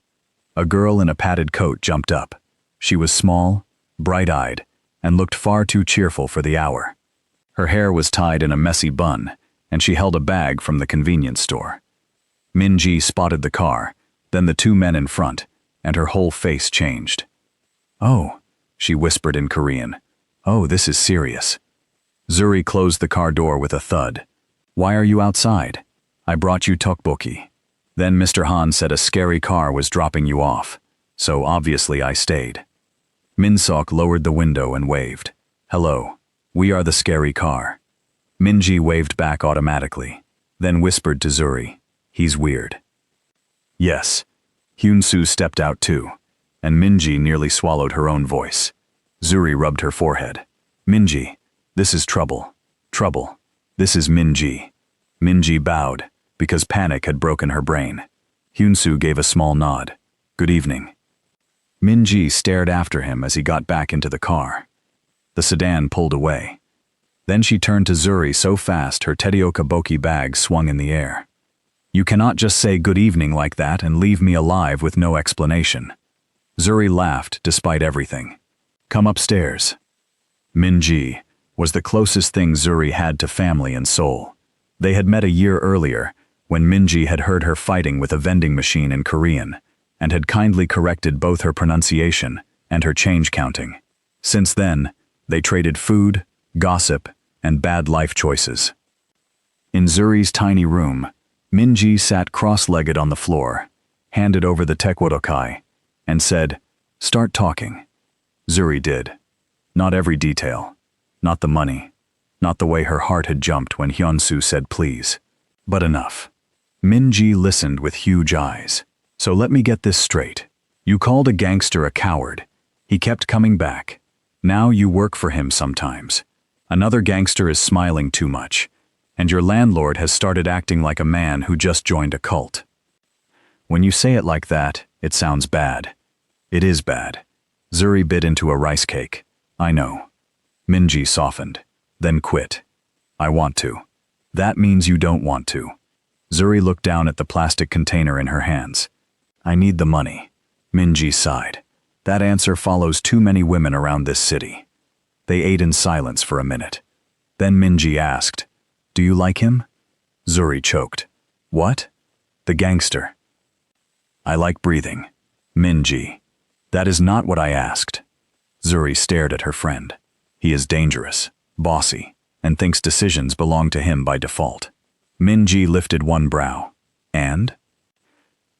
A girl in a padded coat jumped up. She was small, bright-eyed, and looked far too cheerful for the hour. Her hair was tied in a messy bun, and she held a bag from the convenience store. Minji spotted the car, then the two men in front, and her whole face changed. "Oh," she whispered in Korean. "Oh, this is serious." Zuri closed the car door with a thud. "Why are you outside? I brought you tteokbokki. Then Mr. Han said a scary car was dropping you off, so obviously I stayed." Min-seok lowered the window and waved. "Hello, we are the scary car." Minji waved back automatically, then whispered to Zuri, "He's weird." "Yes." Hyun-soo stepped out too, and Minji nearly swallowed her own voice. Zuri rubbed her forehead. "Minji, this is trouble. Trouble. This is Minji." Minji bowed, because panic had broken her brain. Hyun-soo gave a small nod. "Good evening." Minji stared after him as he got back into the car. The sedan pulled away. Then she turned to Zuri so fast her tteokbokki bag swung in the air. "You cannot just say good evening like that and leave me alive with no explanation." Zuri laughed despite everything. "Come upstairs." Minji was the closest thing Zuri had to family and soul. They had met a year earlier, when Minji had heard her fighting with a vending machine in Korean, and had kindly corrected both her pronunciation and her change counting. Since then, they traded food, gossip, and bad life choices. In Zuri's tiny room, Minji sat cross-legged on the floor, handed over the tteokbokki, and said, "Start talking." Zuri did. Not every detail, not the money, not the way her heart had jumped when Hyun-soo said please, but enough. Minji listened with huge eyes. "So let me get this straight. You called a gangster a coward. He kept coming back. Now you work for him sometimes. Another gangster is smiling too much, and your landlord has started acting like a man who just joined a cult. When you say it like that, it sounds bad. It is bad." Zuri bit into a rice cake. "I know." Minji softened, then quit. "I want to." "That means you don't want to." Zuri looked down at the plastic container in her hands. "I need the money." Minji sighed. That answer follows too many women around this city. They ate in silence for a minute. Then Minji asked, "Do you like him?" Zuri choked. "What?" "The gangster." "I like breathing." Minji. "That is not what I asked." Zuri stared at her friend. "He is dangerous, bossy, and thinks decisions belong to him by default." Minji lifted one brow. "And?"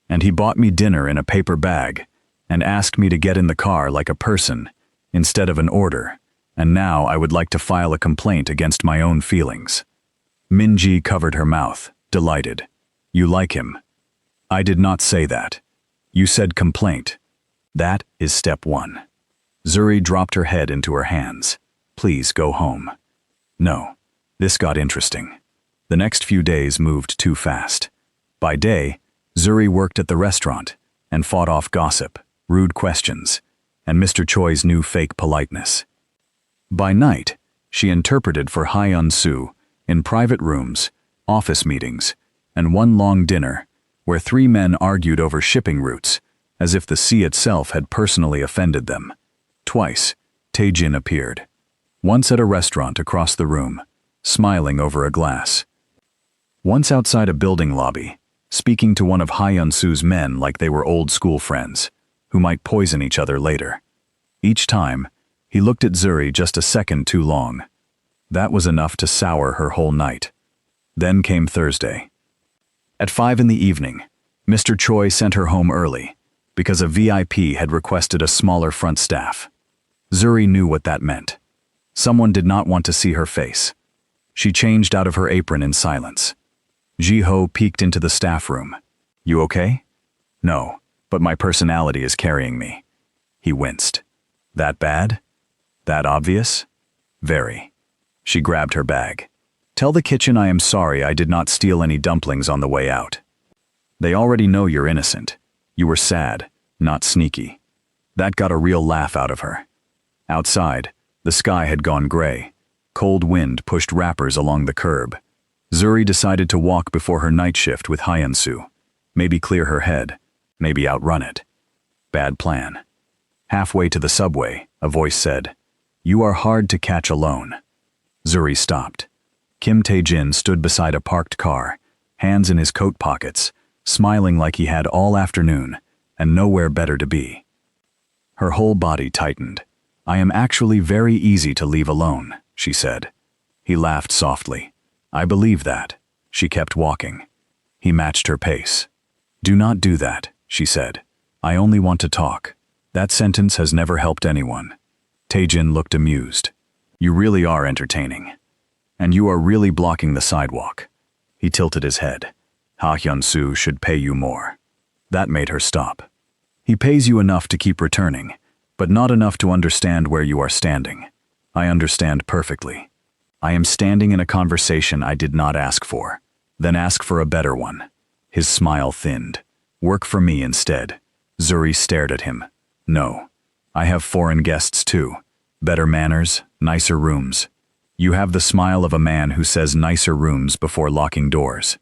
"And he bought me dinner in a paper bag, and asked me to get in the car like a person, instead of an order, and now I would like to file a complaint against my own feelings." Minji covered her mouth, delighted. "You like him." "I did not say that. You said complaint. That is step one." Zuri dropped her head into her hands. "Please go home." "No." This got interesting. The next few days moved too fast. By day, Zuri worked at the restaurant and fought off gossip, rude questions, and Mr. Choi's new fake politeness. By night, she interpreted for Hyun-soo in private rooms, office meetings, and one long dinner where three men argued over shipping routes, as if the sea itself had personally offended them. Twice, Taejin appeared. Once at a restaurant across the room, smiling over a glass. Once outside a building lobby, speaking to one of Hyun-soo's men like they were old school friends, who might poison each other later. Each time, he looked at Zuri just a second too long. That was enough to sour her whole night. Then came Thursday. At 5 in the evening, Mr. Choi sent her home early, because a VIP had requested a smaller front staff. Zuri knew what that meant. Someone did not want to see her face. She changed out of her apron in silence. Ji-ho peeked into the staff room. "You okay?" "No, but my personality is carrying me." He winced. "That bad? That obvious?" "Very." She grabbed her bag. "Tell the kitchen I am sorry I did not steal any dumplings on the way out. They already know you're innocent. You were sad, not sneaky." That got a real laugh out of her. Outside, the sky had gone gray, Cold wind pushed wrappers along the curb. Zuri decided to walk before her night shift with Hyunsu. Maybe clear her head, maybe outrun it. Bad plan. Halfway to the subway, a voice said, "You are hard to catch alone." Zuri stopped. Kim Tae-jin stood beside a parked car, hands in his coat pockets, smiling like he had all afternoon, and nowhere better to be. Her whole body tightened. "I am actually very easy to leave alone," she said. He laughed softly. "I believe that." She kept walking. He matched her pace. "Do not do that," she said. "I only want to talk." That sentence has never helped anyone. Tae-jin looked amused. "You really are entertaining. And you are really blocking the sidewalk." He tilted his head. "Ha Hyun-soo should pay you more." That made her stop. "He pays you enough to keep returning, but not enough to understand where you are standing." "I understand perfectly. I am standing in a conversation I did not ask for. Then ask for a better one." His smile thinned. "Work for me instead." Zuri stared at him. "No. I have foreign guests too. Better manners, nicer rooms." "You have the smile of a man who says nicer rooms before locking doors."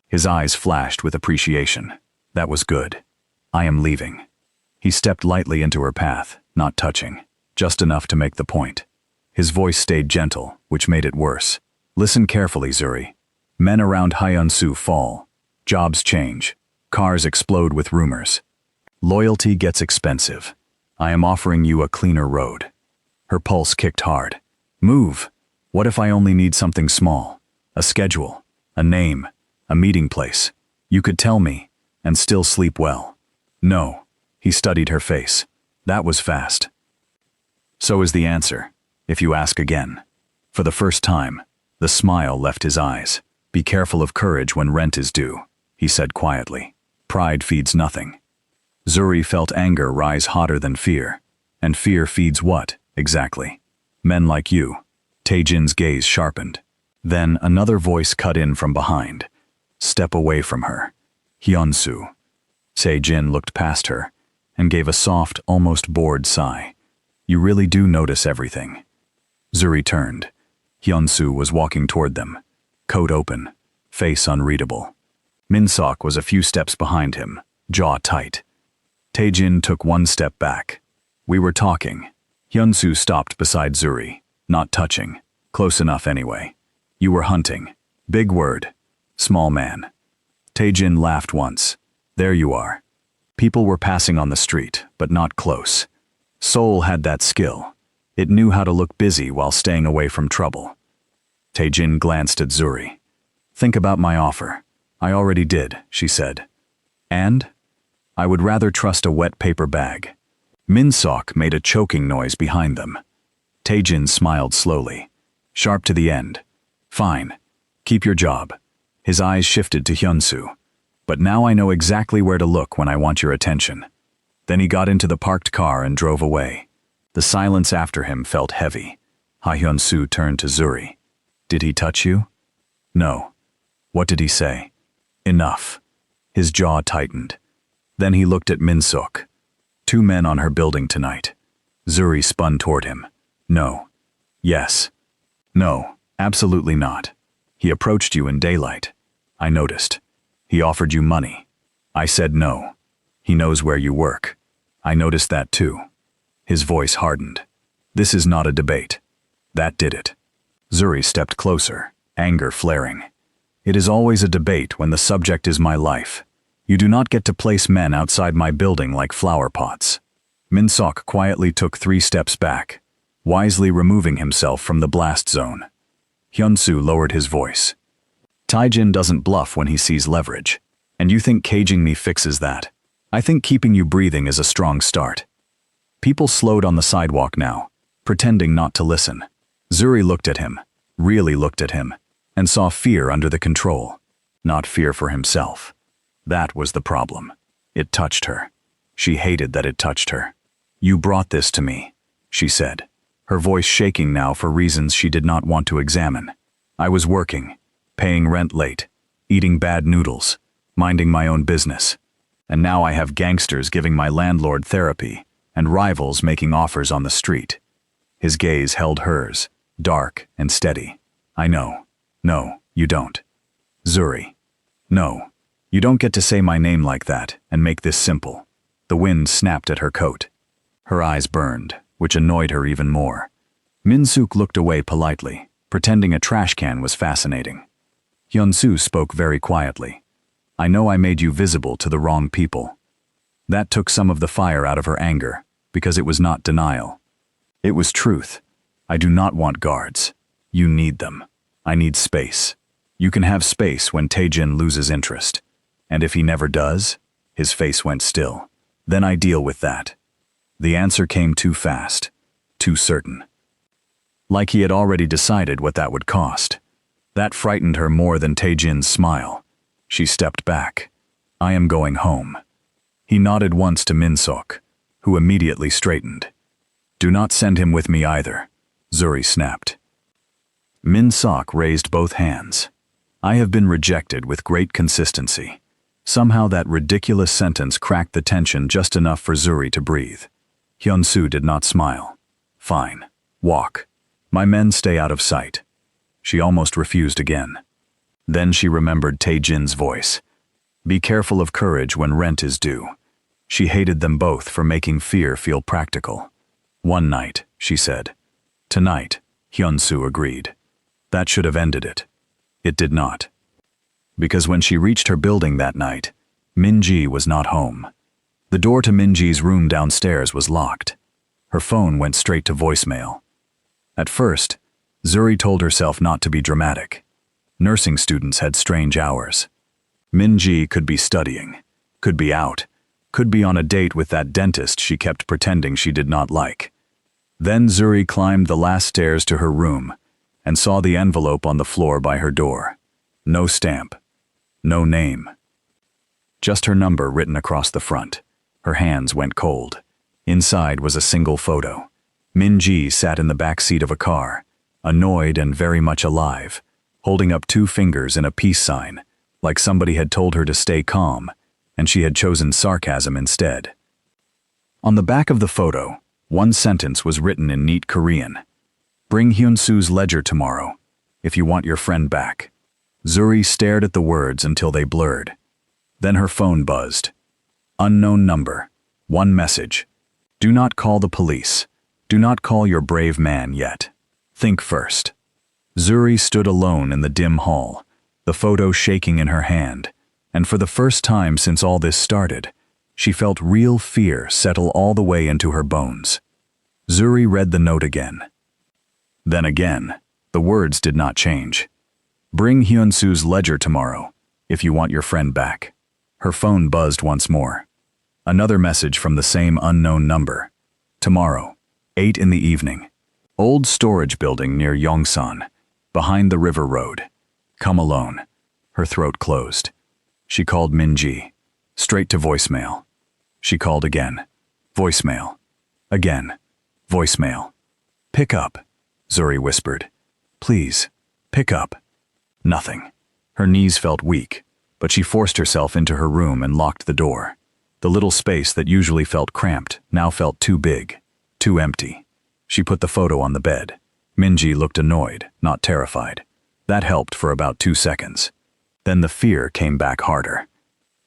His eyes flashed with appreciation. "That was good. I am leaving." He stepped lightly into her path, not touching, just enough to make the point. His voice stayed gentle, which made it worse. "Listen carefully, Zuri. Men around Hyun-soo fall. Jobs change. Cars explode with rumors. Loyalty gets expensive. I am offering you a cleaner road." Her pulse kicked hard. "Move. What if I only need something small? A schedule, a name, a meeting place. You could tell me, and still sleep well." "No." He studied her face. "That was fast." "So is the answer, if you ask again." For the first time, the smile left his eyes. "Be careful of courage when rent is due," he said quietly. "Pride feeds nothing." Zuri felt anger rise hotter than fear. And fear feeds what, exactly? "Men like you." Tae-jin's gaze sharpened. Then another voice cut in from behind. "Step away from her. Hyun-soo." Tae-jin looked past her and gave a soft, almost bored sigh. "You really do notice everything." Zuri turned. Hyun-soo was walking toward them, coat open, face unreadable. Min-sok was a few steps behind him, jaw tight. Tae-jin took one step back. "We were talking." Hyun-soo stopped beside Zuri, not touching, close enough anyway. "You were hunting." "Big word. Small man." Tae-jin laughed once. "There you are." People were passing on the street, but not close. Seoul had that skill. It knew how to look busy while staying away from trouble. Tae-jin glanced at Zuri. "Think about my offer." "I already did," she said. "And?" "I would rather trust a wet paper bag." Min-sok made a choking noise behind them. Tae-jin smiled slowly. "Sharp to the end." "Fine. Keep your job." His eyes shifted to Hyun-soo. "But now I know exactly where to look when I want your attention." Then he got into the parked car and drove away. The silence after him felt heavy. Hyun-soo turned to Zuri. "Did he touch you?" "No." "What did he say?" "Enough." His jaw tightened. Then he looked at Min-sok. "2 men on her building tonight." Zuri spun toward him. "No." "Yes." "No, absolutely not. He approached you in daylight. I noticed. He offered you money. I said no. He knows where you work. I noticed that too." His voice hardened. "This is not a debate." That did it. Zuri stepped closer, anger flaring. "It is always a debate when the subject is my life. You do not get to place men outside my building like flower pots." Min-sok quietly took 3 steps back, wisely removing himself from the blast zone. Hyun-soo lowered his voice. "Tae-jin doesn't bluff when he sees leverage. And you think caging me fixes that? I think keeping you breathing is a strong start." People slowed on the sidewalk now, pretending not to listen. Zuri looked at him, really looked at him, and saw fear under the control. Not fear for himself. That was the problem. It touched her. She hated that it touched her. "You brought this to me," she said, her voice shaking now for reasons she did not want to examine. "I was working, paying rent late, eating bad noodles, minding my own business. And now I have gangsters giving my landlord therapy and rivals making offers on the street." His gaze held hers, dark and steady. I know. No, you don't. Zuri. No. You don't get to say my name like that and make this simple. The wind snapped at her coat. Her eyes burned, which annoyed her even more. Min-suk looked away politely, pretending a trash can was fascinating. Hyun-soo spoke very quietly. I know I made you visible to the wrong people. That took some of the fire out of her anger, because it was not denial. It was truth. I do not want guards. You need them. I need space. You can have space when Taejin loses interest. And if he never does, his face went still. Then I deal with that. The answer came too fast, too certain. Like he had already decided what that would cost. That frightened her more than Taejin's smile. She stepped back. I am going home. He nodded once to Min-suk, who immediately straightened. Do not send him with me either, Zuri snapped. Min-suk raised both hands. I have been rejected with great consistency. Somehow that ridiculous sentence cracked the tension just enough for Zuri to breathe. Hyun-soo did not smile. Fine. Walk. My men stay out of sight. She almost refused again. Then she remembered Taejin's voice. Be careful of courage when rent is due. She hated them both for making fear feel practical. One night, she said. Tonight, Hyun-soo agreed. That should have ended it. It did not. Because when she reached her building that night, Min-ji was not home. The door to Min-ji's room downstairs was locked. Her phone went straight to voicemail. At first, Zuri told herself not to be dramatic. Nursing students had strange hours. Min-ji could be studying, could be out, could be on a date with that dentist she kept pretending she did not like. Then Zuri climbed the last stairs to her room and saw the envelope on the floor by her door. No stamp. No name. Just her number written across the front. Her hands went cold. Inside was a single photo. Min-ji sat in the back seat of a car, annoyed and very much alive, holding up 2 fingers in a peace sign, like somebody had told her to stay calm, and she had chosen sarcasm instead. On the back of the photo, one sentence was written in neat Korean. Bring Hyun-soo's ledger tomorrow, if you want your friend back. Zuri stared at the words until they blurred. Then her phone buzzed. Unknown number. One message. Do not call the police. Do not call your brave man yet. Think first. Zuri stood alone in the dim hall, the photo shaking in her hand, and for the first time since all this started, she felt real fear settle all the way into her bones. Zuri read the note again. Then again, the words did not change. Bring Hyun-soo's ledger tomorrow, if you want your friend back. Her phone buzzed once more. Another message from the same unknown number. Tomorrow, 8 in the evening. Old storage building near Yongsan, behind the river road. Come alone. Her throat closed. She called Min-ji. Straight to voicemail. She called again. Voicemail. Again. Voicemail. Pick up, Zuri whispered. Please, pick up. Nothing. Her knees felt weak, but she forced herself into her room and locked the door. The little space that usually felt cramped now felt too big, too empty. She put the photo on the bed. Min-ji looked annoyed, not terrified. That helped for about 2 seconds. Then the fear came back harder.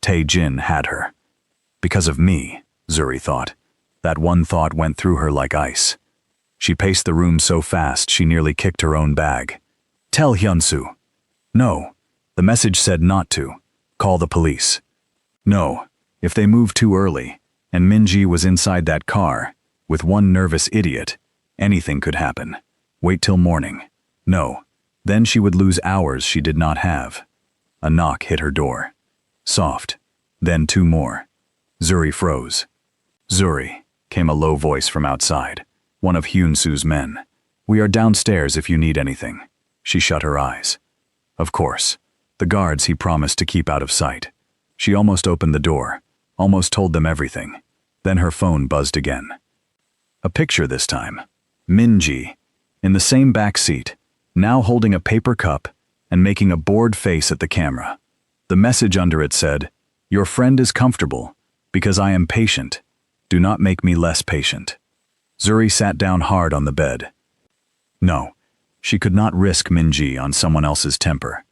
Taejin had her. Because of me, Zuri thought. That one thought went through her like ice. She paced the room so fast she nearly kicked her own bag. Tell Hyun-soo. No. The message said not to. Call the police. No. If they moved too early, and Min-ji was inside that car, with one nervous idiot, anything could happen. Wait till morning. No. Then she would lose hours she did not have. A knock hit her door. Soft. Then 2 more. Zuri froze. Zuri, came a low voice from outside. One of Hyun-soo's men. We are downstairs if you need anything. She shut her eyes. Of course. The guards he promised to keep out of sight. She almost opened the door, almost told them everything. Then her phone buzzed again. A picture this time. Min-ji, in the same back seat, now holding a paper cup and making a bored face at the camera. The message under it said, Your friend is comfortable, because I am patient. Do not make me less patient. Zuri sat down hard on the bed. No, She could not risk Minji on someone else's temper,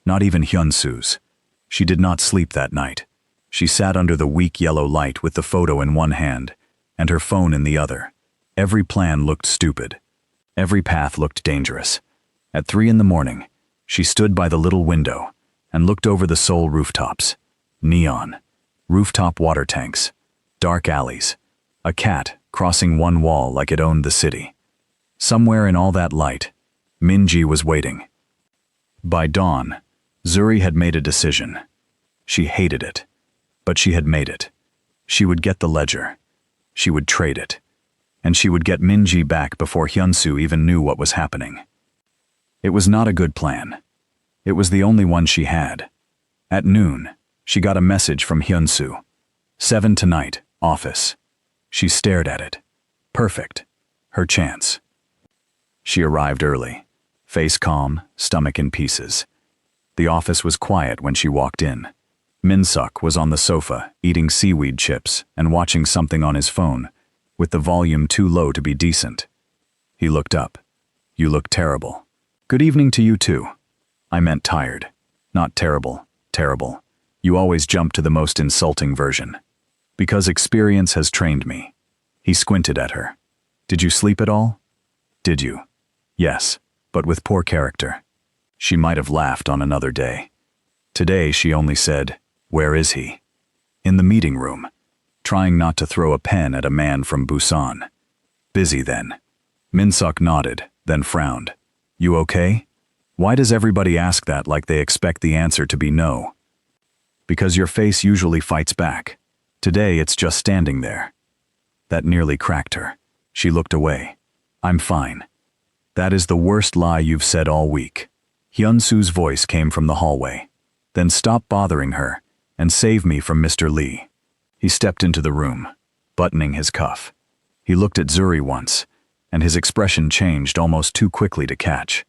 not even Hyunsu's. She did not sleep that night. She sat under the weak yellow light with the photo in one hand and her phone in the other. Every plan looked stupid. Every path looked dangerous. At 3 a.m, she stood by the little window and looked over the Seoul rooftops. Neon, rooftop water tanks, dark alleys, a cat crossing one wall like it owned the city. Somewhere in all that light, Minji was waiting. By dawn, Zuri had made a decision. She hated it, but she had made it. She would get the ledger. She would trade it. And she would get Minji back before Hyunsu even knew what was happening. It was not a good plan. It was the only one she had. At noon, she got a message from Hyunsu. 7 tonight, office. She stared at it. Perfect. Her chance. She arrived early. Face calm, stomach in pieces. The office was quiet when she walked in. Min-suk was on the sofa, eating seaweed chips and watching something on his phone, with the volume too low to be decent. He looked up. You look terrible. Good evening to you too. I meant tired. Not terrible, terrible. You always jump to the most insulting version. Because experience has trained me. He squinted at her. Did you sleep at all? Did you? Yes, but with poor character. She might have laughed on another day. Today she only said, where is he? In the meeting room, trying not to throw a pen at a man from Busan. Busy then. Min-suk nodded, then frowned. You okay? Why does everybody ask that like they expect the answer to be no? Because your face usually fights back. Today it's just standing there. That nearly cracked her. She looked away. I'm fine. That is the worst lie you've said all week. Hyunsu's voice came from the hallway. Then stop bothering her and save me from Mr. Lee. He stepped into the room, buttoning his cuff. He looked at Zuri once, and his expression changed almost too quickly to catch.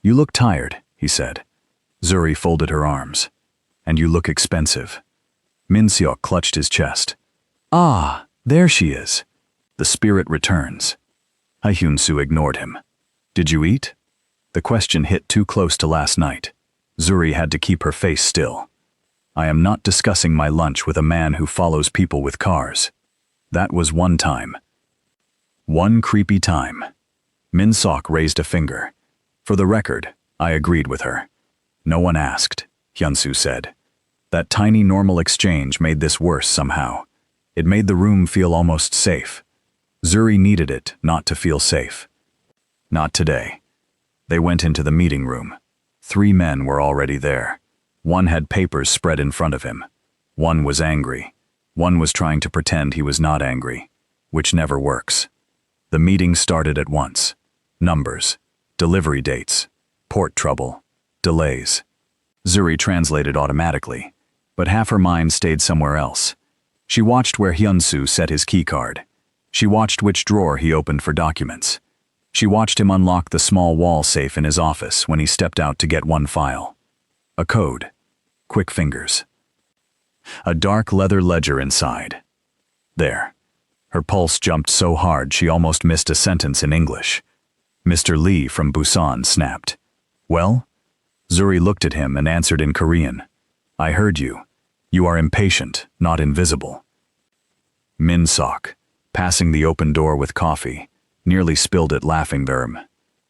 You look tired, he said. Zuri folded her arms. And you look expensive. Min-seok clutched his chest. Ah, there she is. The spirit returns. Hyunsu ignored him. Did you eat? The question hit too close to last night. Zuri had to keep her face still. I am not discussing my lunch with a man who follows people with cars. That was one time. One creepy time. Min-seok raised a finger. For the record, I agreed with her. No one asked, Hyunsu said. That tiny normal exchange made this worse somehow. It made the room feel almost safe. Zuri needed it not to feel safe. Not today. They went into the meeting room. 3 men were already there. One had papers spread in front of him. One was angry. One was trying to pretend he was not angry, which never works. The meeting started at once. Numbers, delivery dates, port trouble, delays. Zuri translated automatically, but half her mind stayed somewhere else. She watched where Hyunsu set his keycard. She watched which drawer he opened for documents. She watched him unlock the small wall safe in his office when he stepped out to get one file. A code. Quick fingers. A dark leather ledger inside. There. Her pulse jumped so hard she almost missed a sentence in English. Mr. Lee from Busan snapped. Well? Zuri looked at him and answered in Korean. I heard you. You are impatient, not invisible. Min-seok, passing the open door with coffee, nearly spilled it laughing them.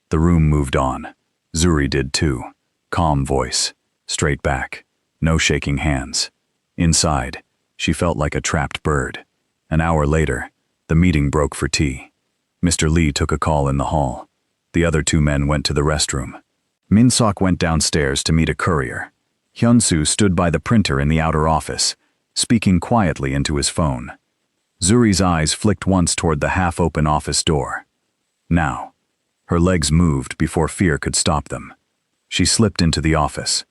The room moved on. Zuri did too. Calm voice. Straight back. No shaking hands. Inside, she felt like a trapped bird. An hour later, the meeting broke for tea. Mr. Lee took a call in the hall. The other 2 men went to the restroom. Min-seok went downstairs to meet a courier. Hyunsu stood by the printer in the outer office, speaking quietly into his phone. Zuri's eyes flicked once toward the half-open office door. Now, her legs moved before fear could stop them. She slipped into the office.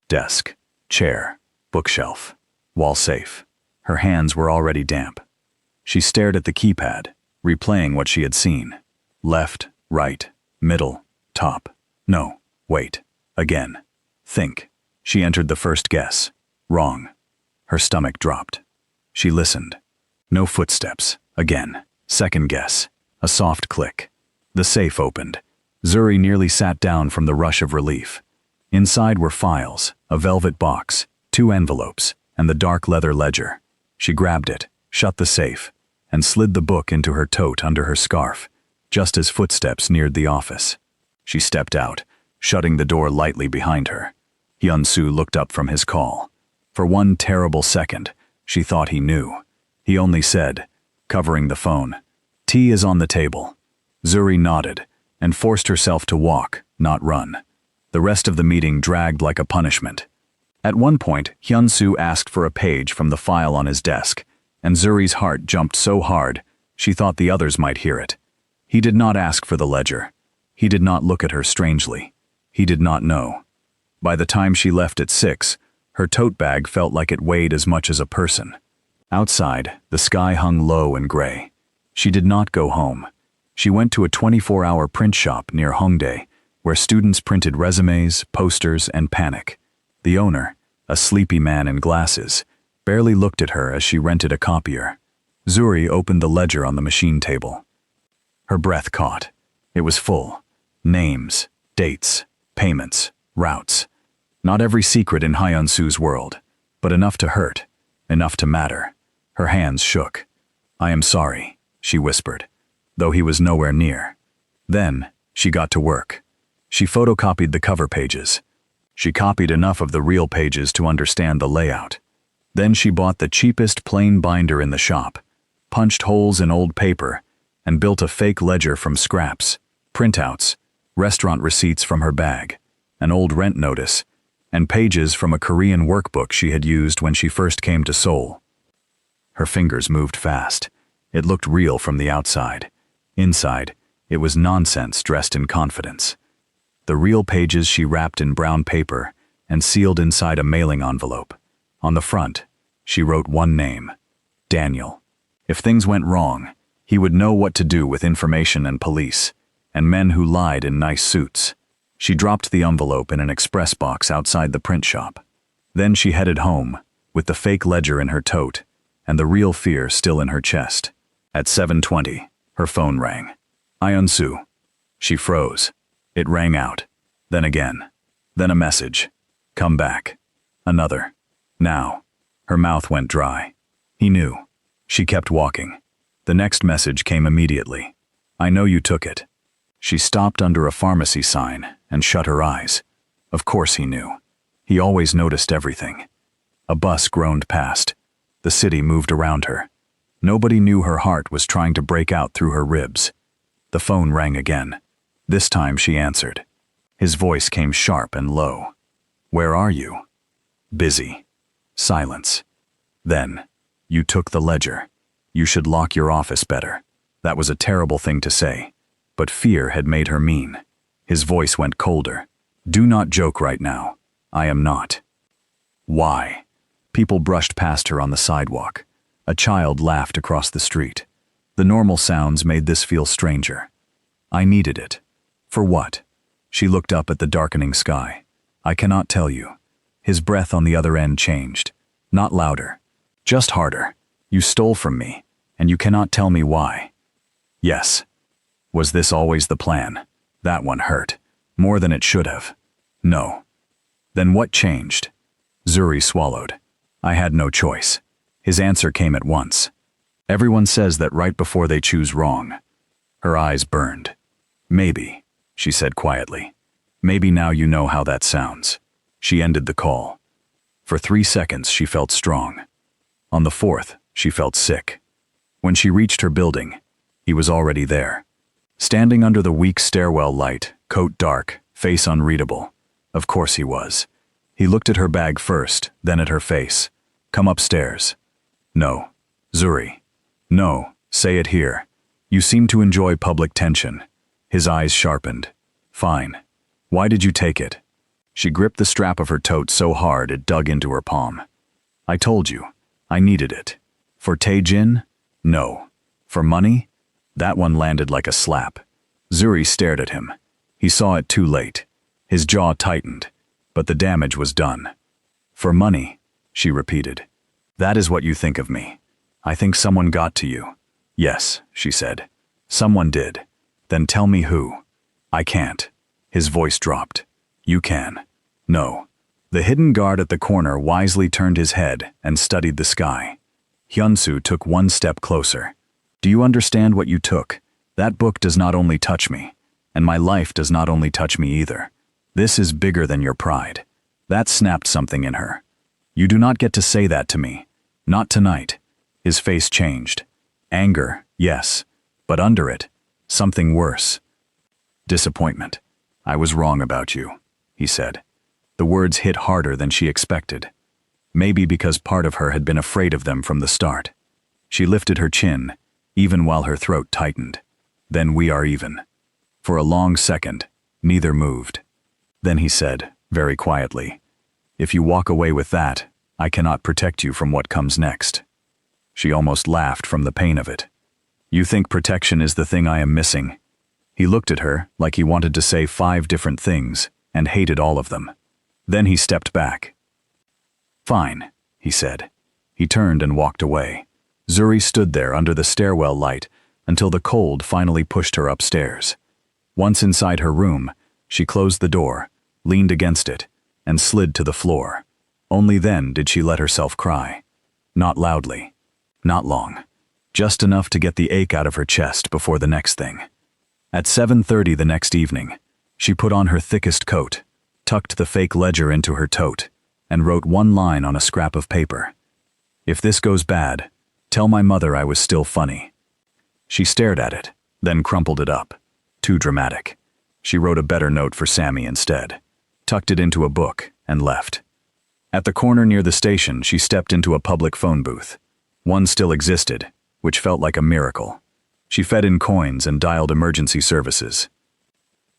Desk, chair, bookshelf, wall safe. Her hands were already damp. She stared at the keypad, replaying what she had seen. Left, right, middle, top. No, wait. Again. Think. She entered the first guess. Wrong. Her stomach dropped. She listened. No footsteps. Again. Second guess. A soft click. The safe opened. Zuri nearly sat down from the rush of relief. Inside were files, a velvet box, 2 envelopes, and the dark leather ledger. She grabbed it, shut the safe, and slid the book into her tote under her scarf, just as footsteps neared the office. She stepped out, shutting the door lightly behind her. Hyun-soo looked up from his call. For one terrible second, she thought he knew. He only said, covering the phone, "Tea is on the table." Zuri nodded and forced herself to walk, not run. The rest of the meeting dragged like a punishment. At one point, Hyun-soo asked for a page from the file on his desk, and Zuri's heart jumped so hard, she thought the others might hear it. He did not ask for the ledger. He did not look at her strangely. He did not know. By the time she left at 6, her tote bag felt like it weighed as much as a person. Outside, the sky hung low and gray. She did not go home. She went to a 24-hour print shop near Hongdae, where students printed resumes, posters, and panic. The owner, a sleepy man in glasses, barely looked at her as she rented a copier. Zuri opened the ledger on the machine table. Her breath caught. It was full. Names, dates, payments, routes. Not every secret in Hyun-soo's world, but enough to hurt, enough to matter. Her hands shook. "I am sorry," she whispered, though he was nowhere near. Then, she got to work. She photocopied the cover pages. She copied enough of the real pages to understand the layout. Then she bought the cheapest plain binder in the shop, punched holes in old paper, and built a fake ledger from scraps, printouts, restaurant receipts from her bag, an old rent notice, and pages from a Korean workbook she had used when she first came to Seoul. Her fingers moved fast. It looked real from the outside. Inside, it was nonsense dressed in confidence. The real pages she wrapped in brown paper and sealed inside a mailing envelope. On the front, she wrote one name, Daniel. If things went wrong, he would know what to do with information and police, and men who lied in nice suits. She dropped the envelope in an express box outside the print shop. Then she headed home, with the fake ledger in her tote, and the real fear still in her chest. At 7:20, her phone rang. Hyun-soo. She froze. It rang out. Then again. Then a message. Come back. Another. Now. Her mouth went dry. He knew. She kept walking. The next message came immediately. I know you took it. She stopped under a pharmacy sign and shut her eyes. Of course he knew. He always noticed everything. A bus groaned past. The city moved around her. Nobody knew her heart was trying to break out through her ribs. The phone rang again. This time she answered. His voice came sharp and low. Where are you? Busy. Silence. Then, you took the ledger. You should lock your office better. That was a terrible thing to say, but fear had made her mean. His voice went colder. Do not joke right now. I am not. Why? People brushed past her on the sidewalk. A child laughed across the street. The normal sounds made this feel stranger. I needed it. For what? She looked up at the darkening sky. I cannot tell you. His breath on the other end changed. Not louder. Just harder. You stole from me, and you cannot tell me why. Yes. Was this always the plan? That one hurt. More than it should have. No. Then what changed? Zuri swallowed. I had no choice. His answer came at once. Everyone says that right before they choose wrong. Her eyes burned. Maybe, she said quietly. Maybe now you know how that sounds. She ended the call. For 3 seconds she felt strong. On the 4th, she felt sick. When she reached her building, he was already there. Standing under the weak stairwell light, coat dark, face unreadable. Of course he was. He looked at her bag first, then at her face. Come upstairs. No. Zuri. No, say it here. You seem to enjoy public tension. His eyes sharpened. Fine. Why did you take it? She gripped the strap of her tote so hard it dug into her palm. I told you. I needed it. For Tae-jin? No. For money? That one landed like a slap. Zuri stared at him. He saw it too late. His jaw tightened, but the damage was done. For money, she repeated. That is what you think of me. I think someone got to you. Yes, she said. Someone did. Then tell me who. I can't. His voice dropped. You can. No. The hidden guard at the corner wisely turned his head and studied the sky. Hyunsu took one step closer. Do you understand what you took? That book does not only touch me, and my life does not only touch me either. This is bigger than your pride. That snapped something in her. You do not get to say that to me. Not tonight. His face changed. Anger, yes, but under it, something worse. Disappointment. I was wrong about you, he said. The words hit harder than she expected. Maybe because part of her had been afraid of them from the start. She lifted her chin, even while her throat tightened. Then we are even. For a long second, neither moved. Then he said, very quietly, if you walk away with that, I cannot protect you from what comes next. She almost laughed from the pain of it. You think protection is the thing I am missing? He looked at her like he wanted to say 5 different things and hated all of them. Then he stepped back. Fine, he said. He turned and walked away. Zuri stood there under the stairwell light until the cold finally pushed her upstairs. Once inside her room, she closed the door, leaned against it, and slid to the floor. Only then did she let herself cry. Not loudly. Not long. Just enough to get the ache out of her chest before the next thing. At 7:30 the next evening, she put on her thickest coat, tucked the fake ledger into her tote, and wrote one line on a scrap of paper. If this goes bad, tell my mother I was still funny. She stared at it, then crumpled it up. Too dramatic. She wrote a better note for Sammy instead, tucked it into a book, and left. At the corner near the station, she stepped into a public phone booth. One still existed, which felt like a miracle. She fed in coins and dialed emergency services.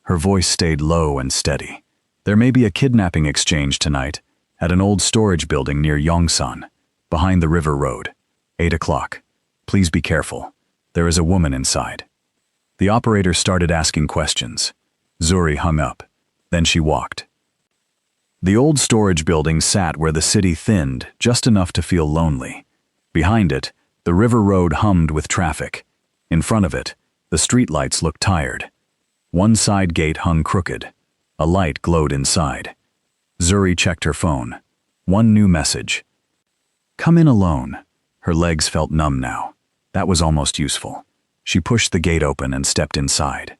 Her voice stayed low and steady. There may be a kidnapping exchange tonight at an old storage building near Yongsan, behind the river road. 8 o'clock. Please be careful. There is a woman inside. The operator started asking questions. Zuri hung up. Then she walked. The old storage building sat where the city thinned just enough to feel lonely. Behind it, the river road hummed with traffic. In front of it, the streetlights looked tired. One side gate hung crooked. A light glowed inside. Zuri checked her phone. One new message. Come in alone. Her legs felt numb now. That was almost useful. She pushed the gate open and stepped inside.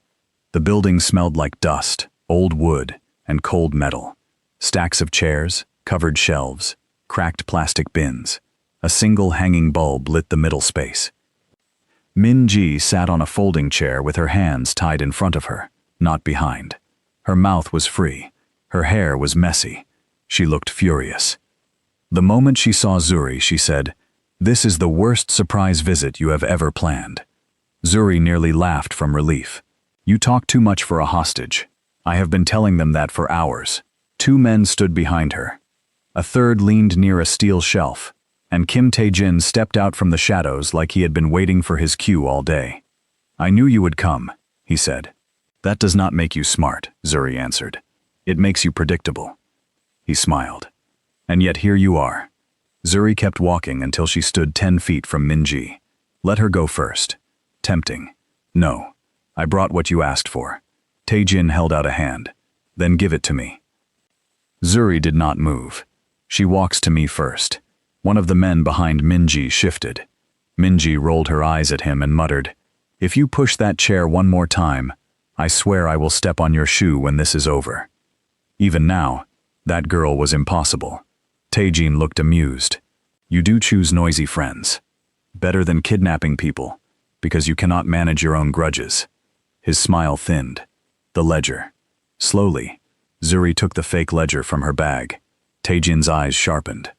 The building smelled like dust, old wood, and cold metal. Stacks of chairs, covered shelves, cracked plastic bins. A single hanging bulb lit the middle space. Min-ji sat on a folding chair with her hands tied in front of her, not behind. Her mouth was free. Her hair was messy. She looked furious. The moment she saw Zuri, she said, "This is the worst surprise visit you have ever planned." Zuri nearly laughed from relief. You talk too much for a hostage. I have been telling them that for hours. 2 men stood behind her. A third leaned near a steel shelf, and Kim Tae-jin stepped out from the shadows like he had been waiting for his cue all day. I knew you would come, he said. That does not make you smart, Zuri answered. It makes you predictable. He smiled. And yet here you are. Zuri kept walking until she stood 10 feet from Min-ji. Let her go first. Tempting. No. I brought what you asked for. Tae-jin held out a hand. Then give it to me. Zuri did not move. She walks to me first. One of the men behind Min-ji shifted. Min-ji rolled her eyes at him and muttered, If you push that chair one more time, I swear I will step on your shoe when this is over. Even now, that girl was impossible. Tae-jin looked amused. You do choose noisy friends. Better than kidnapping people, because you cannot manage your own grudges. His smile thinned. The ledger. Slowly, Zuri took the fake ledger from her bag. Tae-jin's eyes sharpened.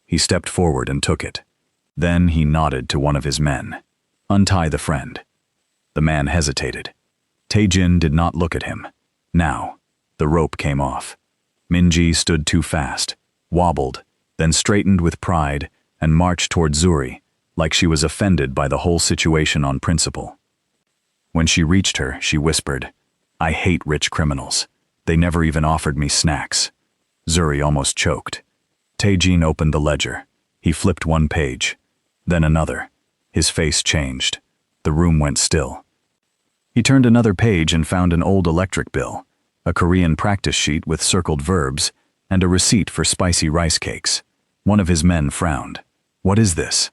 He stepped forward and took it. Then he nodded to one of his men. Untie the friend. The man hesitated. Tae-jin did not look at him. Now, the rope came off. Min-ji stood too fast, wobbled, then straightened with pride and marched toward Zuri, like she was offended by the whole situation on principle. When she reached her, she whispered, I hate rich criminals. They never even offered me snacks. Zuri almost choked. Tae-jin opened the ledger. He flipped one page, then another. His face changed. The room went still. He turned another page and found an old electric bill, a Korean practice sheet with circled verbs, and a receipt for spicy rice cakes. One of his men frowned. "What is this?"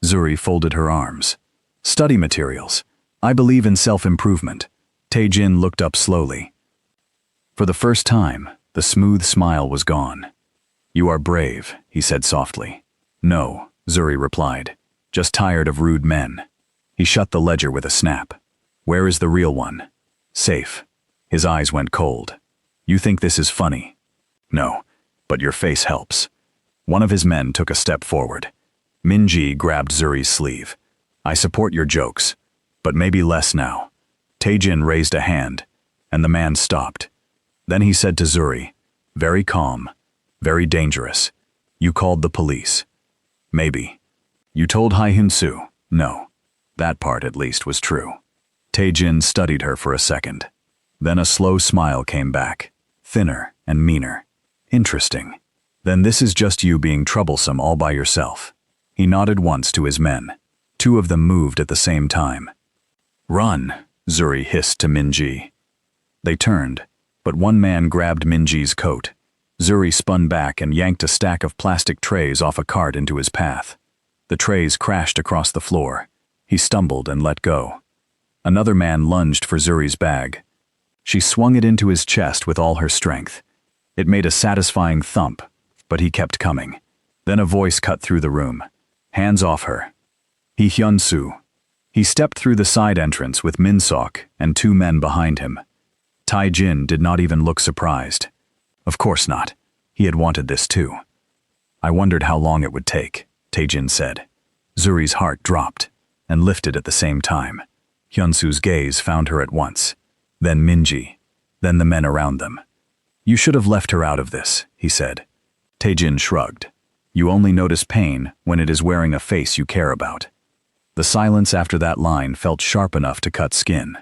Zuri folded her arms. "Study materials. I believe in self-improvement." Tae-jin looked up slowly. For the first time, the smooth smile was gone. "You are brave," he said softly. "No," Zuri replied. "Just tired of rude men." He shut the ledger with a snap. "Where is the real one?" "Safe." His eyes went cold. "You think this is funny?" "No, but your face helps." One of his men took a step forward. Min-ji grabbed Zuri's sleeve. "I support your jokes, but maybe less now." Tae-jin raised a hand, and the man stopped. Then he said to Zuri, very calm, very dangerous, "You called the police." "Maybe." "You told Hyun-soo." "No." That part, at least, was true. Tae-jin studied her for a second. Then a slow smile came back, thinner and meaner. "Interesting. Then this is just you being troublesome all by yourself." He nodded once to his men. Two of them moved at the same time. "Run," Zuri hissed to Min-ji. They turned, but one man grabbed Min-ji's coat. Zuri spun back and yanked a stack of plastic trays off a cart into his path. The trays crashed across the floor. He stumbled and let go. Another man lunged for Zuri's bag. She swung it into his chest with all her strength. It made a satisfying thump, but he kept coming. Then a voice cut through the room. "Hands off her." Hyun-soo. He stepped through the side entrance with Min-sok and two men behind him. Tae-jin did not even look surprised. Of course not. He had wanted this too. "I wondered how long it would take," Tae-jin said. Zuri's heart dropped and lifted at the same time. Hyun-soo's gaze found her at once. Then Min-ji. Then the men around them. "You should have left her out of this," he said. Tae-jin shrugged. "You only notice pain when it is wearing a face you care about." The silence after that line felt sharp enough to cut skin.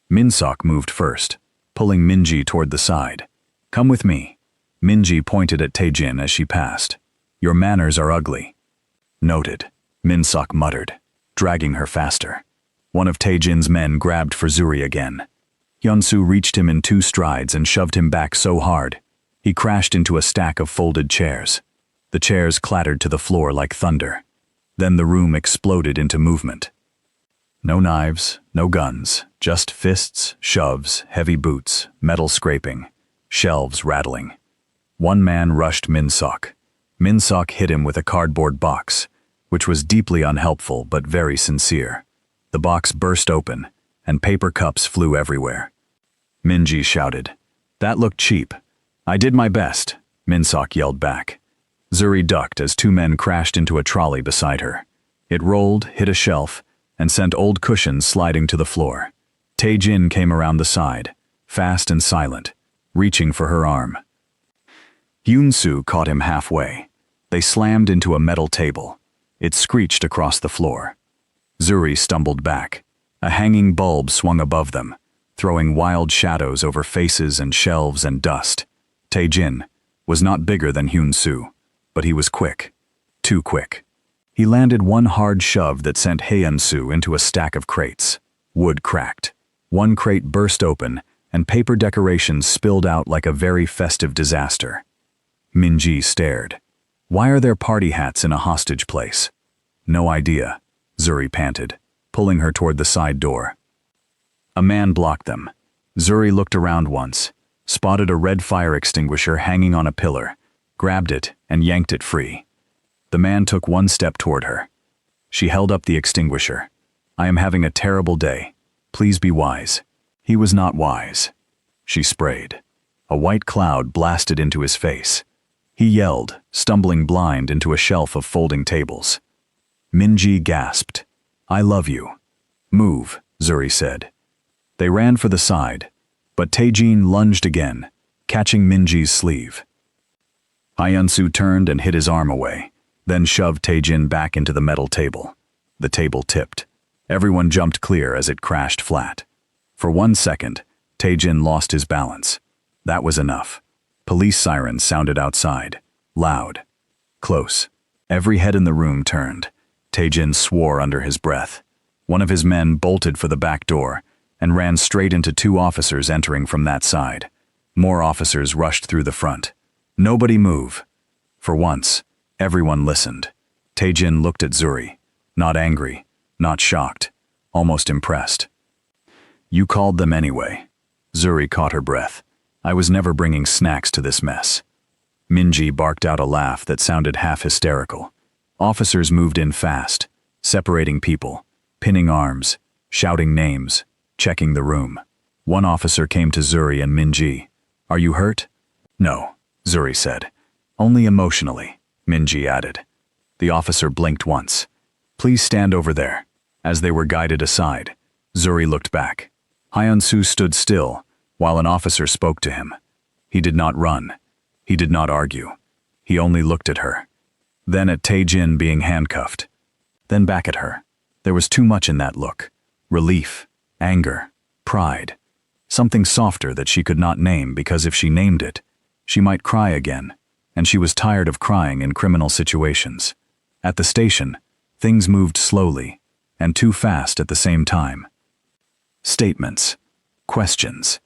Min-sok moved first, pulling Min-ji toward the side. "Come with me." Min-ji pointed at Tae-jin as she passed. "Your manners are ugly." "Noted," Min-sok muttered, dragging her faster. One of Tae-jin's men grabbed for Zuri again. Hyun-soo reached him in 2 strides and shoved him back so hard, he crashed into a stack of folded chairs. The chairs clattered to the floor like thunder. Then the room exploded into movement. No knives, no guns, just fists, shoves, heavy boots, metal scraping, shelves rattling. One man rushed Min-sok. Min-sok hit him with a cardboard box, which was deeply unhelpful but very sincere. The box burst open, and paper cups flew everywhere. Min-ji shouted, "That looked cheap." "I did my best," Min-sok yelled back. Zuri ducked as 2 men crashed into a trolley beside her. It rolled, hit a shelf, and sent old cushions sliding to the floor. Tae-jin came around the side, fast and silent, reaching for her arm. Hyun-soo caught him halfway. They slammed into a metal table. It screeched across the floor. Zuri stumbled back. A hanging bulb swung above them, throwing wild shadows over faces and shelves and dust. Tae-jin was not bigger than Hyun-soo, but he was quick. Too quick. He landed one hard shove that sent Hyun-soo into a stack of crates. Wood cracked. One crate burst open, and paper decorations spilled out like a very festive disaster. Min-ji stared. "Why are there party hats in a hostage place?" "No idea," Zuri panted, pulling her toward the side door. A man blocked them. Zuri looked around once, spotted a red fire extinguisher hanging on a pillar, grabbed it, and yanked it free. The man took 1 step toward her. She held up the extinguisher. "I am having a terrible day. Please be wise." He was not wise. She sprayed. A white cloud blasted into his face. He yelled, stumbling blind into a shelf of folding tables. Min-ji gasped. "I love you." "Move," Zuri said. They ran for the side, but Tae-jin lunged again, catching Min-ji's sleeve. Hyun-soo turned and hit his arm away, then shoved Tae-jin back into the metal table. The table tipped. Everyone jumped clear as it crashed flat. For 1 second, Tae-jin lost his balance. That was enough. Police sirens sounded outside, loud, close. Every head in the room turned. Tae-jin swore under his breath. One of his men bolted for the back door, and ran straight into 2 officers entering from that side. More officers rushed through the front. Nobody move. For once, everyone listened. Taejin looked at Zuri. Not angry, not shocked, almost impressed. You called them anyway. Zuri caught her breath. I was never bringing snacks to this mess. Minji barked out a laugh that sounded half hysterical. Officers moved in fast, separating people, pinning arms, shouting names, checking the room. One officer came to Zuri and Minji. Are you hurt? No, Zuri said. Only emotionally, Minji added. The officer blinked once. Please stand over there. As they were guided aside, Zuri looked back. Hyun-soo stood still, while an officer spoke to him. He did not run. He did not argue. He only looked at her. Then at Taejin being handcuffed. Then back at her. There was too much in that look. Relief, anger, pride. Something softer that she could not name because if she named it, she might cry again, and she was tired of crying in criminal situations. At the station, things moved slowly, and too fast at the same time. Statements, questions,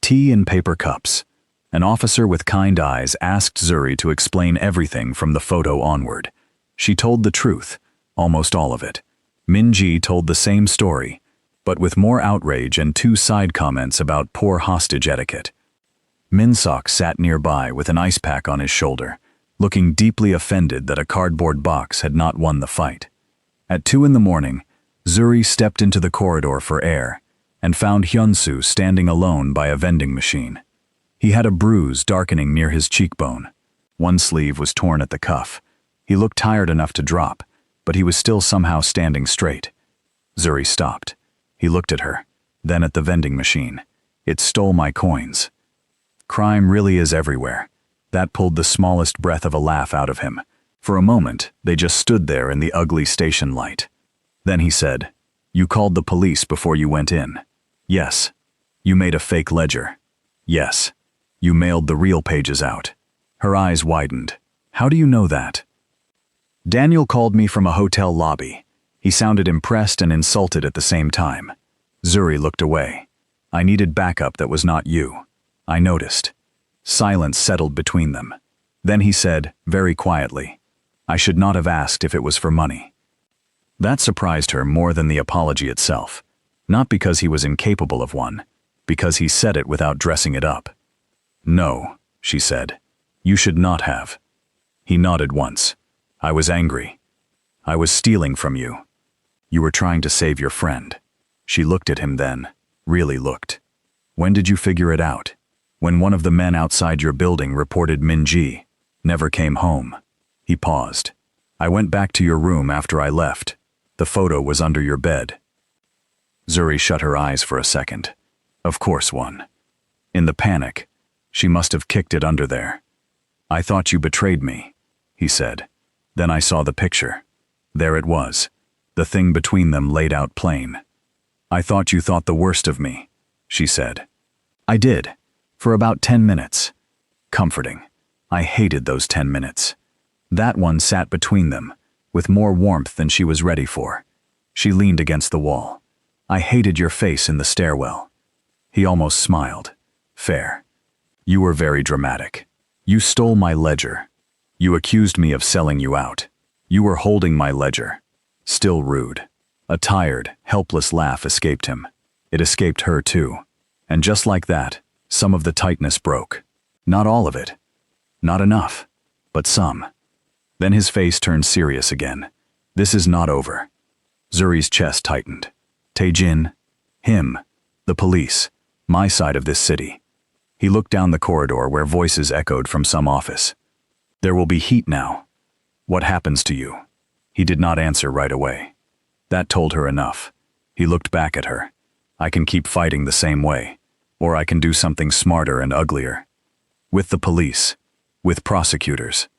tea in paper cups. An officer with kind eyes asked Zuri to explain everything from the photo onward. She told the truth, almost all of it. Minji told the same story, but with more outrage and 2 side comments about poor hostage etiquette. Minsok sat nearby with an ice pack on his shoulder, looking deeply offended that a cardboard box had not won the fight. At 2 in the morning, Zuri stepped into the corridor for air and found Hyun-soo standing alone by a vending machine. He had a bruise darkening near his cheekbone. One sleeve was torn at the cuff. He looked tired enough to drop, but he was still somehow standing straight. Zuri stopped. He looked at her, then at the vending machine. It stole my coins. Crime really is everywhere. That pulled the smallest breath of a laugh out of him. For a moment, they just stood there in the ugly station light. Then he said, You called the police before you went in. Yes. You made a fake ledger. Yes. You mailed the real pages out. Her eyes widened. How do you know that? Daniel called me from a hotel lobby. He sounded impressed and insulted at the same time. Zuri looked away. I needed backup that was not you. I noticed. Silence settled between them. Then he said, very quietly, I should not have asked if it was for money. That surprised her more than the apology itself. Not because he was incapable of one, because he said it without dressing it up. No, she said. You should not have. He nodded once. I was angry. I was stealing from you. You were trying to save your friend. She looked at him then, really looked. When did you figure it out? When one of the men outside your building reported Minji never came home. He paused. I went back to your room after I left. The photo was under your bed. Zuri shut her eyes for a second. Of course one. In the panic, she must have kicked it under there. I thought you betrayed me, he said. Then I saw the picture. There it was, the thing between them laid out plain. I thought you thought the worst of me, she said. I did, for about 10 minutes. Comforting. I hated those 10 minutes. That one sat between them, with more warmth than she was ready for. She leaned against the wall. I hated your face in the stairwell. He almost smiled. Fair. You were very dramatic. You stole my ledger. You accused me of selling you out. You were holding my ledger. Still rude. A tired, helpless laugh escaped him. It escaped her too. And just like that, some of the tightness broke. Not all of it. Not enough. But some. Then his face turned serious again. This is not over. Zuri's chest tightened. Taejin, him, the police, my side of this city. He looked down the corridor where voices echoed from some office. There will be heat now. What happens to you? He did not answer right away. That told her enough. He looked back at her. I can keep fighting the same way, or I can do something smarter and uglier. With the police, with prosecutors.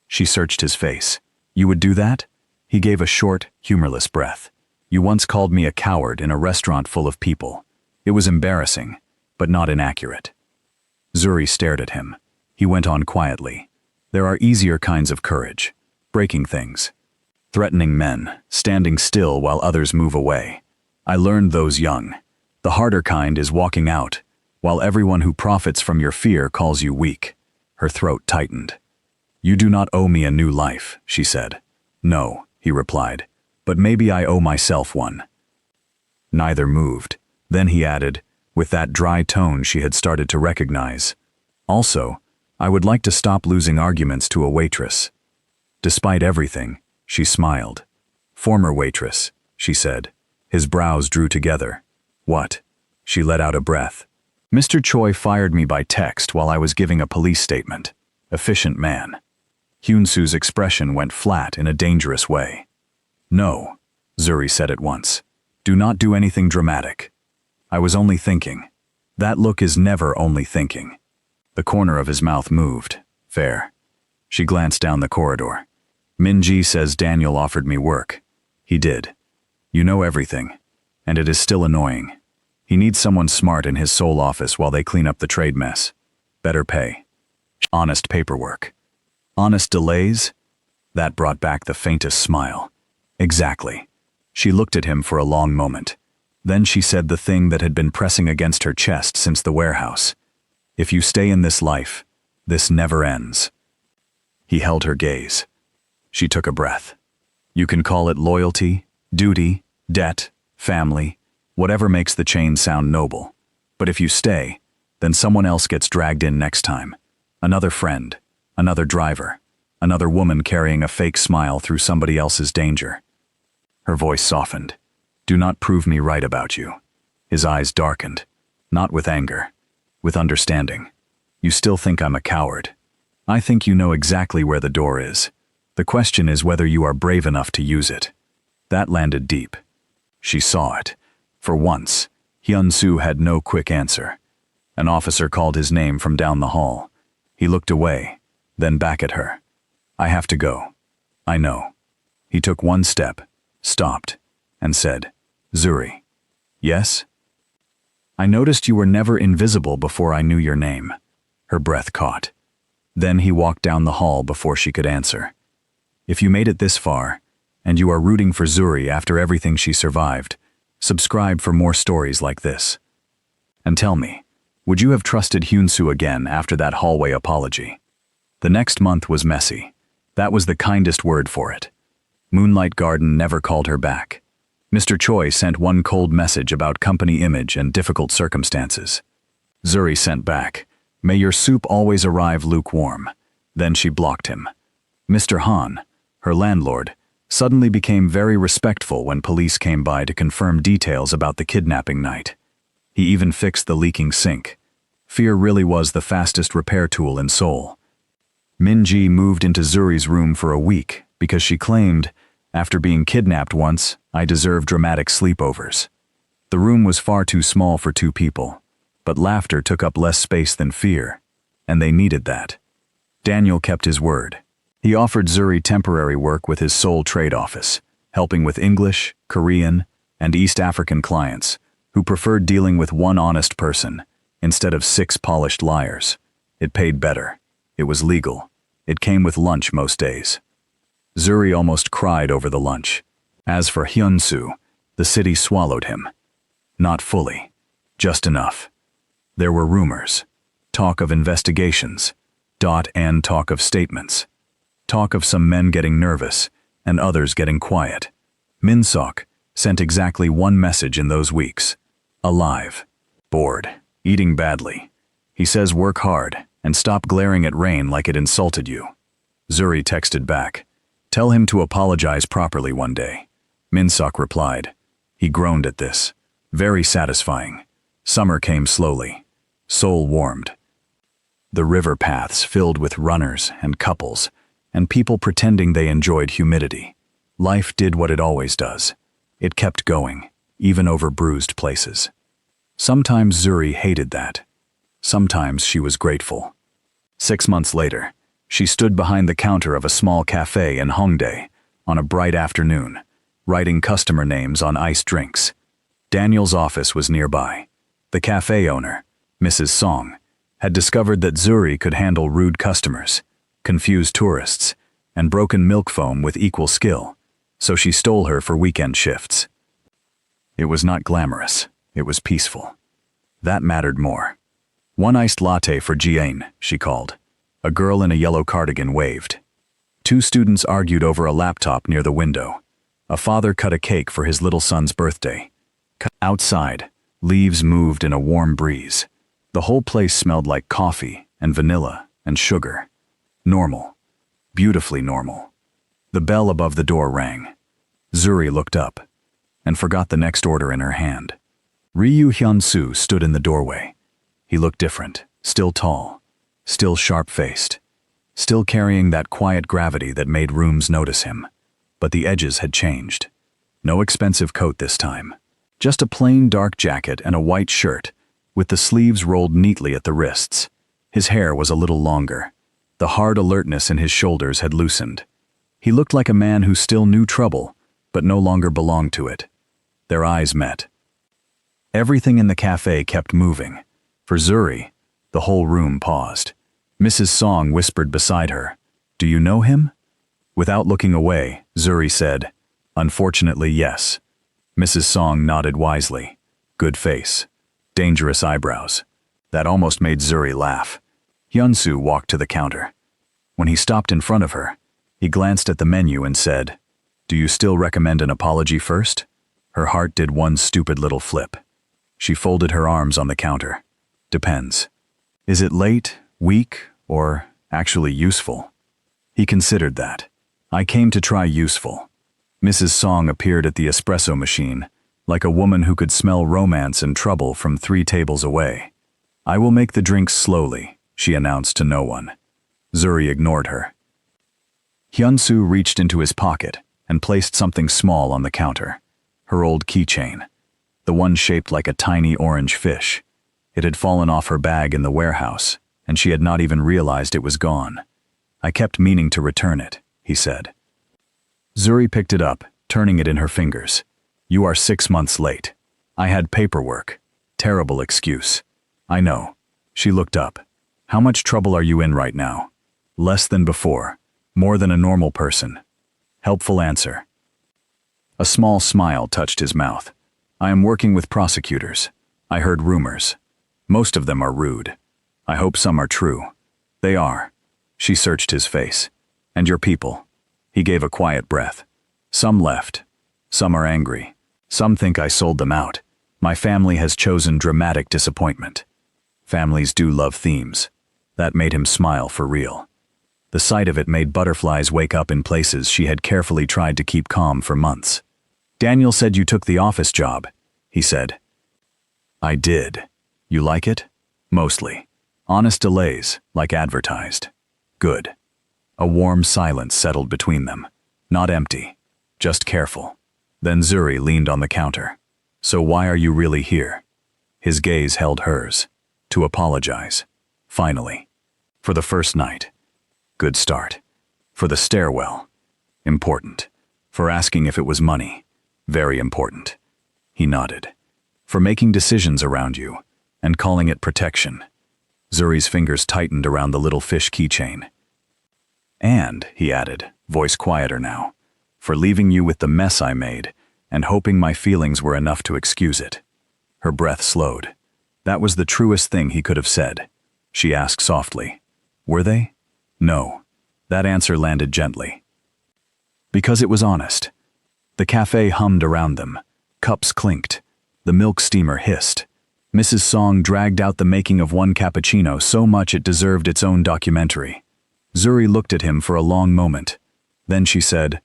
She searched his face. You would do that? He gave a short, humorless breath. You once called me a coward in a restaurant full of people. It was embarrassing, but not inaccurate. Zuri stared at him. He went on quietly. There are easier kinds of courage. Breaking things. Threatening men, standing still while others move away. I learned those young. The harder kind is walking out, while everyone who profits from your fear calls you weak. Her throat tightened. You do not owe me a new life, she said. No, he replied, but maybe I owe myself one. Neither moved. Then he added, with that dry tone she had started to recognize. Also, I would like to stop losing arguments to a waitress. Despite everything, she smiled. Former waitress, she said. His brows drew together. What? She let out a breath. Mr. Choi fired me by text while I was giving a police statement. Efficient man. Hyun-soo's expression went flat in a dangerous way. No, Zuri said at once. Do not do anything dramatic. I was only thinking. That look is never only thinking. The corner of his mouth moved. Fair. She glanced down the corridor. Min-ji says Daniel offered me work. He did. You know everything. And it is still annoying. He needs someone smart in his sole office while they clean up the trade mess. Better pay. Honest paperwork. Honest delays? That brought back the faintest smile. Exactly. She looked at him for a long moment. Then she said the thing that had been pressing against her chest since the warehouse. If you stay in this life, this never ends. He held her gaze. She took a breath. You can call it loyalty, duty, debt, family, whatever makes the chain sound noble. But if you stay, then someone else gets dragged in next time. Another friend, another driver, another woman carrying a fake smile through somebody else's danger. Her voice softened. Do not prove me right about you. His eyes darkened, not with anger, with understanding. You still think I'm a coward. I think you know exactly where the door is. The question is whether you are brave enough to use it. That landed deep. She saw it. For once, Hyun-soo had no quick answer. An officer called his name from down the hall. He looked away, then back at her. I have to go. I know. He took one step, stopped, and said, Zuri. Yes? I noticed you were never invisible before I knew your name. Her breath caught. Then he walked down the hall before she could answer. If you made it this far, and you are rooting for Zuri after everything she survived, subscribe for more stories like this. And tell me, would you have trusted Hyun-soo again after that hallway apology? The next month was messy. That was the kindest word for it. Moonlight Garden never called her back. Mr. Choi sent one cold message about company image and difficult circumstances. Zuri sent back, may your soup always arrive lukewarm. Then she blocked him. Mr. Han, her landlord, suddenly became very respectful when police came by to confirm details about the kidnapping night. He even fixed the leaking sink. Fear really was the fastest repair tool in Seoul. Min-ji moved into Zuri's room for a week because she claimed, after being kidnapped once, I deserve dramatic sleepovers. The room was far too small for two people, but laughter took up less space than fear, and they needed that. Daniel kept his word. He offered Zuri temporary work with his Seoul trade office, helping with English, Korean, and East African clients, who preferred dealing with one honest person, instead of 6 polished liars. It paid better. It was legal. It came with lunch most days. Zuri almost cried over the lunch. As for Hyun-soo, the city swallowed him. Not fully. Just enough. There were rumors. Talk of investigations. And talk of statements. Talk of some men getting nervous, and others getting quiet. Min-sok sent exactly one message in those weeks. Alive. Bored. Eating badly. He says work hard, and stop glaring at rain like it insulted you. Zuri texted back. Tell him to apologize properly one day. Min-sok replied. He groaned at this. Very satisfying. Summer came slowly. Seoul warmed. The river paths filled with runners and couples, and people pretending they enjoyed humidity. Life did what it always does. It kept going, even over bruised places. Sometimes Zuri hated that. Sometimes she was grateful. 6 months later, she stood behind the counter of a small cafe in Hongdae on a bright afternoon, writing customer names on iced drinks. Daniel's office was nearby. The cafe owner, Mrs. Song, had discovered that Zuri could handle rude customers, confused tourists, and broken milk foam with equal skill, so she stole her for weekend shifts. It was not glamorous. It was peaceful. That mattered more. "One iced latte for Jian," she called. A girl in a yellow cardigan waved. Two students argued over a laptop near the window. A father cut a cake for his little son's birthday. Outside, leaves moved in a warm breeze. The whole place smelled like coffee and vanilla and sugar. Normal. Beautifully normal. The bell above the door rang. Zuri looked up and forgot the next order in her hand. Ryu Hyun-soo stood in the doorway. He looked different, still tall, still sharp-faced, still carrying that quiet gravity that made rooms notice him. But the edges had changed. No expensive coat this time. Just a plain dark jacket and a white shirt, with the sleeves rolled neatly at the wrists. His hair was a little longer. The hard alertness in his shoulders had loosened. He looked like a man who still knew trouble, but no longer belonged to it. Their eyes met. Everything in the cafe kept moving. For Zuri, the whole room paused. Mrs. Song whispered beside her, "Do you know him?" Without looking away, Zuri said, "Unfortunately, yes." Mrs. Song nodded wisely. Good face. Dangerous eyebrows. That almost made Zuri laugh. Hyun-soo walked to the counter. When he stopped in front of her, he glanced at the menu and said, "Do you still recommend an apology first?" Her heart did one stupid little flip. She folded her arms on the counter. "Depends. Is it late, weak, or actually useful?" He considered that. "I came to try useful." Mrs. Song appeared at the espresso machine, like a woman who could smell romance and trouble from 3 tables away. "I will make the drinks slowly," she announced to no one. Zuri ignored her. Hyun-soo reached into his pocket and placed something small on the counter. Her old keychain. The one shaped like a tiny orange fish. It had fallen off her bag in the warehouse, and she had not even realized it was gone. "I kept meaning to return it," he said. Zuri picked it up, turning it in her fingers. "You are 6 months late. I had paperwork. Terrible excuse." "I know." She looked up. "How much trouble are you in right now?" "Less than before. More than a normal person." Helpful answer. A small smile touched his mouth. "I am working with prosecutors. I heard rumors. Most of them are rude. I hope some are true." "They are." She searched his face. "And your people?" He gave a quiet breath. "Some left. Some are angry. Some think I sold them out. My family has chosen dramatic disappointment." Families do love themes. That made him smile for real. The sight of it made butterflies wake up in places she had carefully tried to keep calm for months. "Daniel said you took the office job," he said. "I did. You like it?" "Mostly. Honest delays, like advertised." "Good." A warm silence settled between them. Not empty, just careful. Then Zuri leaned on the counter. "So why are you really here?" His gaze held hers. "To apologize. Finally. For the first night. Good start. For the stairwell. Important. For asking if it was money. Very important." He nodded. "For making decisions around you, and calling it protection." Zuri's fingers tightened around the little fish keychain. "And," he added, voice quieter now, "for leaving you with the mess I made, and hoping my feelings were enough to excuse it." Her breath slowed. That was the truest thing he could have said. She asked softly, "Were they?" "No." That answer landed gently. Because it was honest. The cafe hummed around them. Cups clinked. The milk steamer hissed. Mrs. Song dragged out the making of one cappuccino so much it deserved its own documentary. Zuri looked at him for a long moment. Then she said,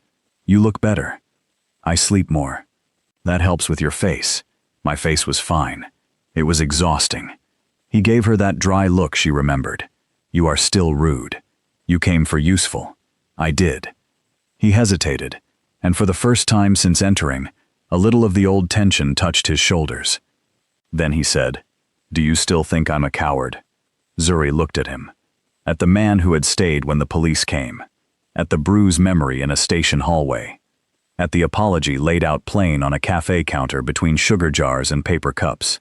"You look better." "I sleep more." "That helps with your face." My face was fine. It was exhausting. He gave her that dry look she remembered. "You are still rude. You came for useful." "I did." He hesitated, and for the first time since entering, a little of the old tension touched his shoulders. Then he said, "Do you still think I'm a coward?" Zuri looked at him. At the man who had stayed when the police came. At the bruised memory in a station hallway. At the apology laid out plain on a cafe counter between sugar jars and paper cups.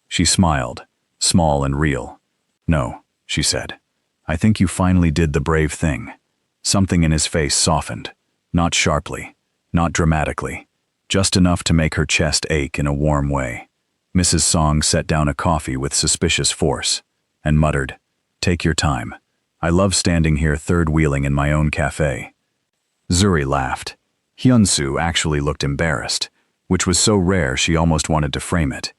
She smiled, small and real. "No," she said. "I think you finally did the brave thing." Something in his face softened. Not sharply, not dramatically, just enough to make her chest ache in a warm way. Mrs. Song set down a coffee with suspicious force and muttered, "Take your time. I love standing here third-wheeling in my own cafe." Zuri laughed. Hyunsu actually looked embarrassed, which was so rare she almost wanted to frame it.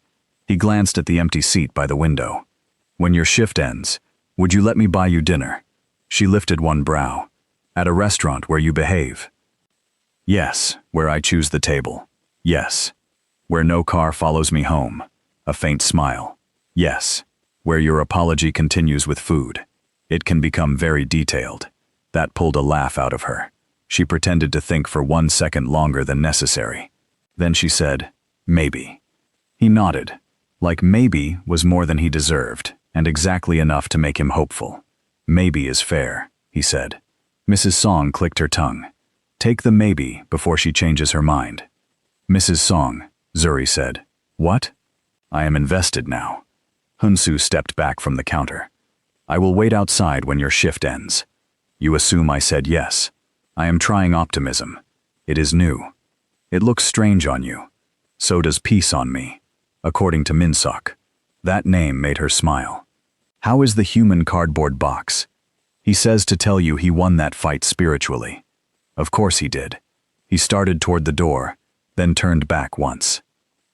He glanced at the empty seat by the window. "When your shift ends, would you let me buy you dinner?" She lifted one brow. "At a restaurant where you behave." "Yes, where I choose the table." "Yes." "Where no car follows me home." A faint smile. "Yes." "Where your apology continues with food. It can become very detailed." That pulled a laugh out of her. She pretended to think for 1 second longer than necessary. Then she said, "Maybe." He nodded, like maybe was more than he deserved, and exactly enough to make him hopeful. "Maybe is fair," he said. Mrs. Song clicked her tongue. "Take the maybe before she changes her mind." "Mrs. Song," Zuri said. "What?" "I am invested now." Hunsu stepped back from the counter. "I will wait outside when your shift ends." "You assume I said yes." "I am trying optimism. It is new. It looks strange on you. So does peace on me, according to Minsok." That name made her smile. "How is the human cardboard box?" "He says to tell you he won that fight spiritually." "Of course he did." He started toward the door, then turned back once.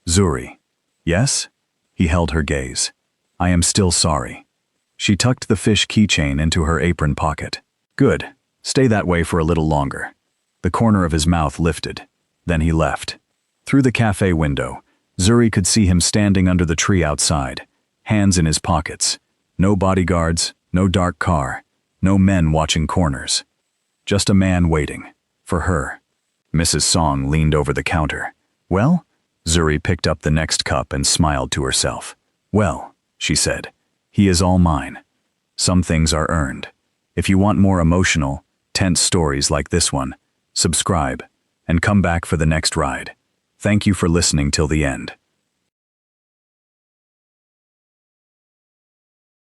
"Zuri." "Yes?" He held her gaze. "I am still sorry." She tucked the fish keychain into her apron pocket. "Good. Stay that way for a little longer." The corner of his mouth lifted. Then he left. Through the cafe window, Zuri could see him standing under the tree outside, hands in his pockets. No bodyguards, no dark car, no men watching corners. Just a man waiting. For her. Mrs. Song leaned over the counter. "Well?" Zuri picked up the next cup and smiled to herself. "Well," she said, "he is all mine. Some things are earned. If you want more emotional, tense stories like this one, subscribe and come back for the next ride. Thank you for listening till the end."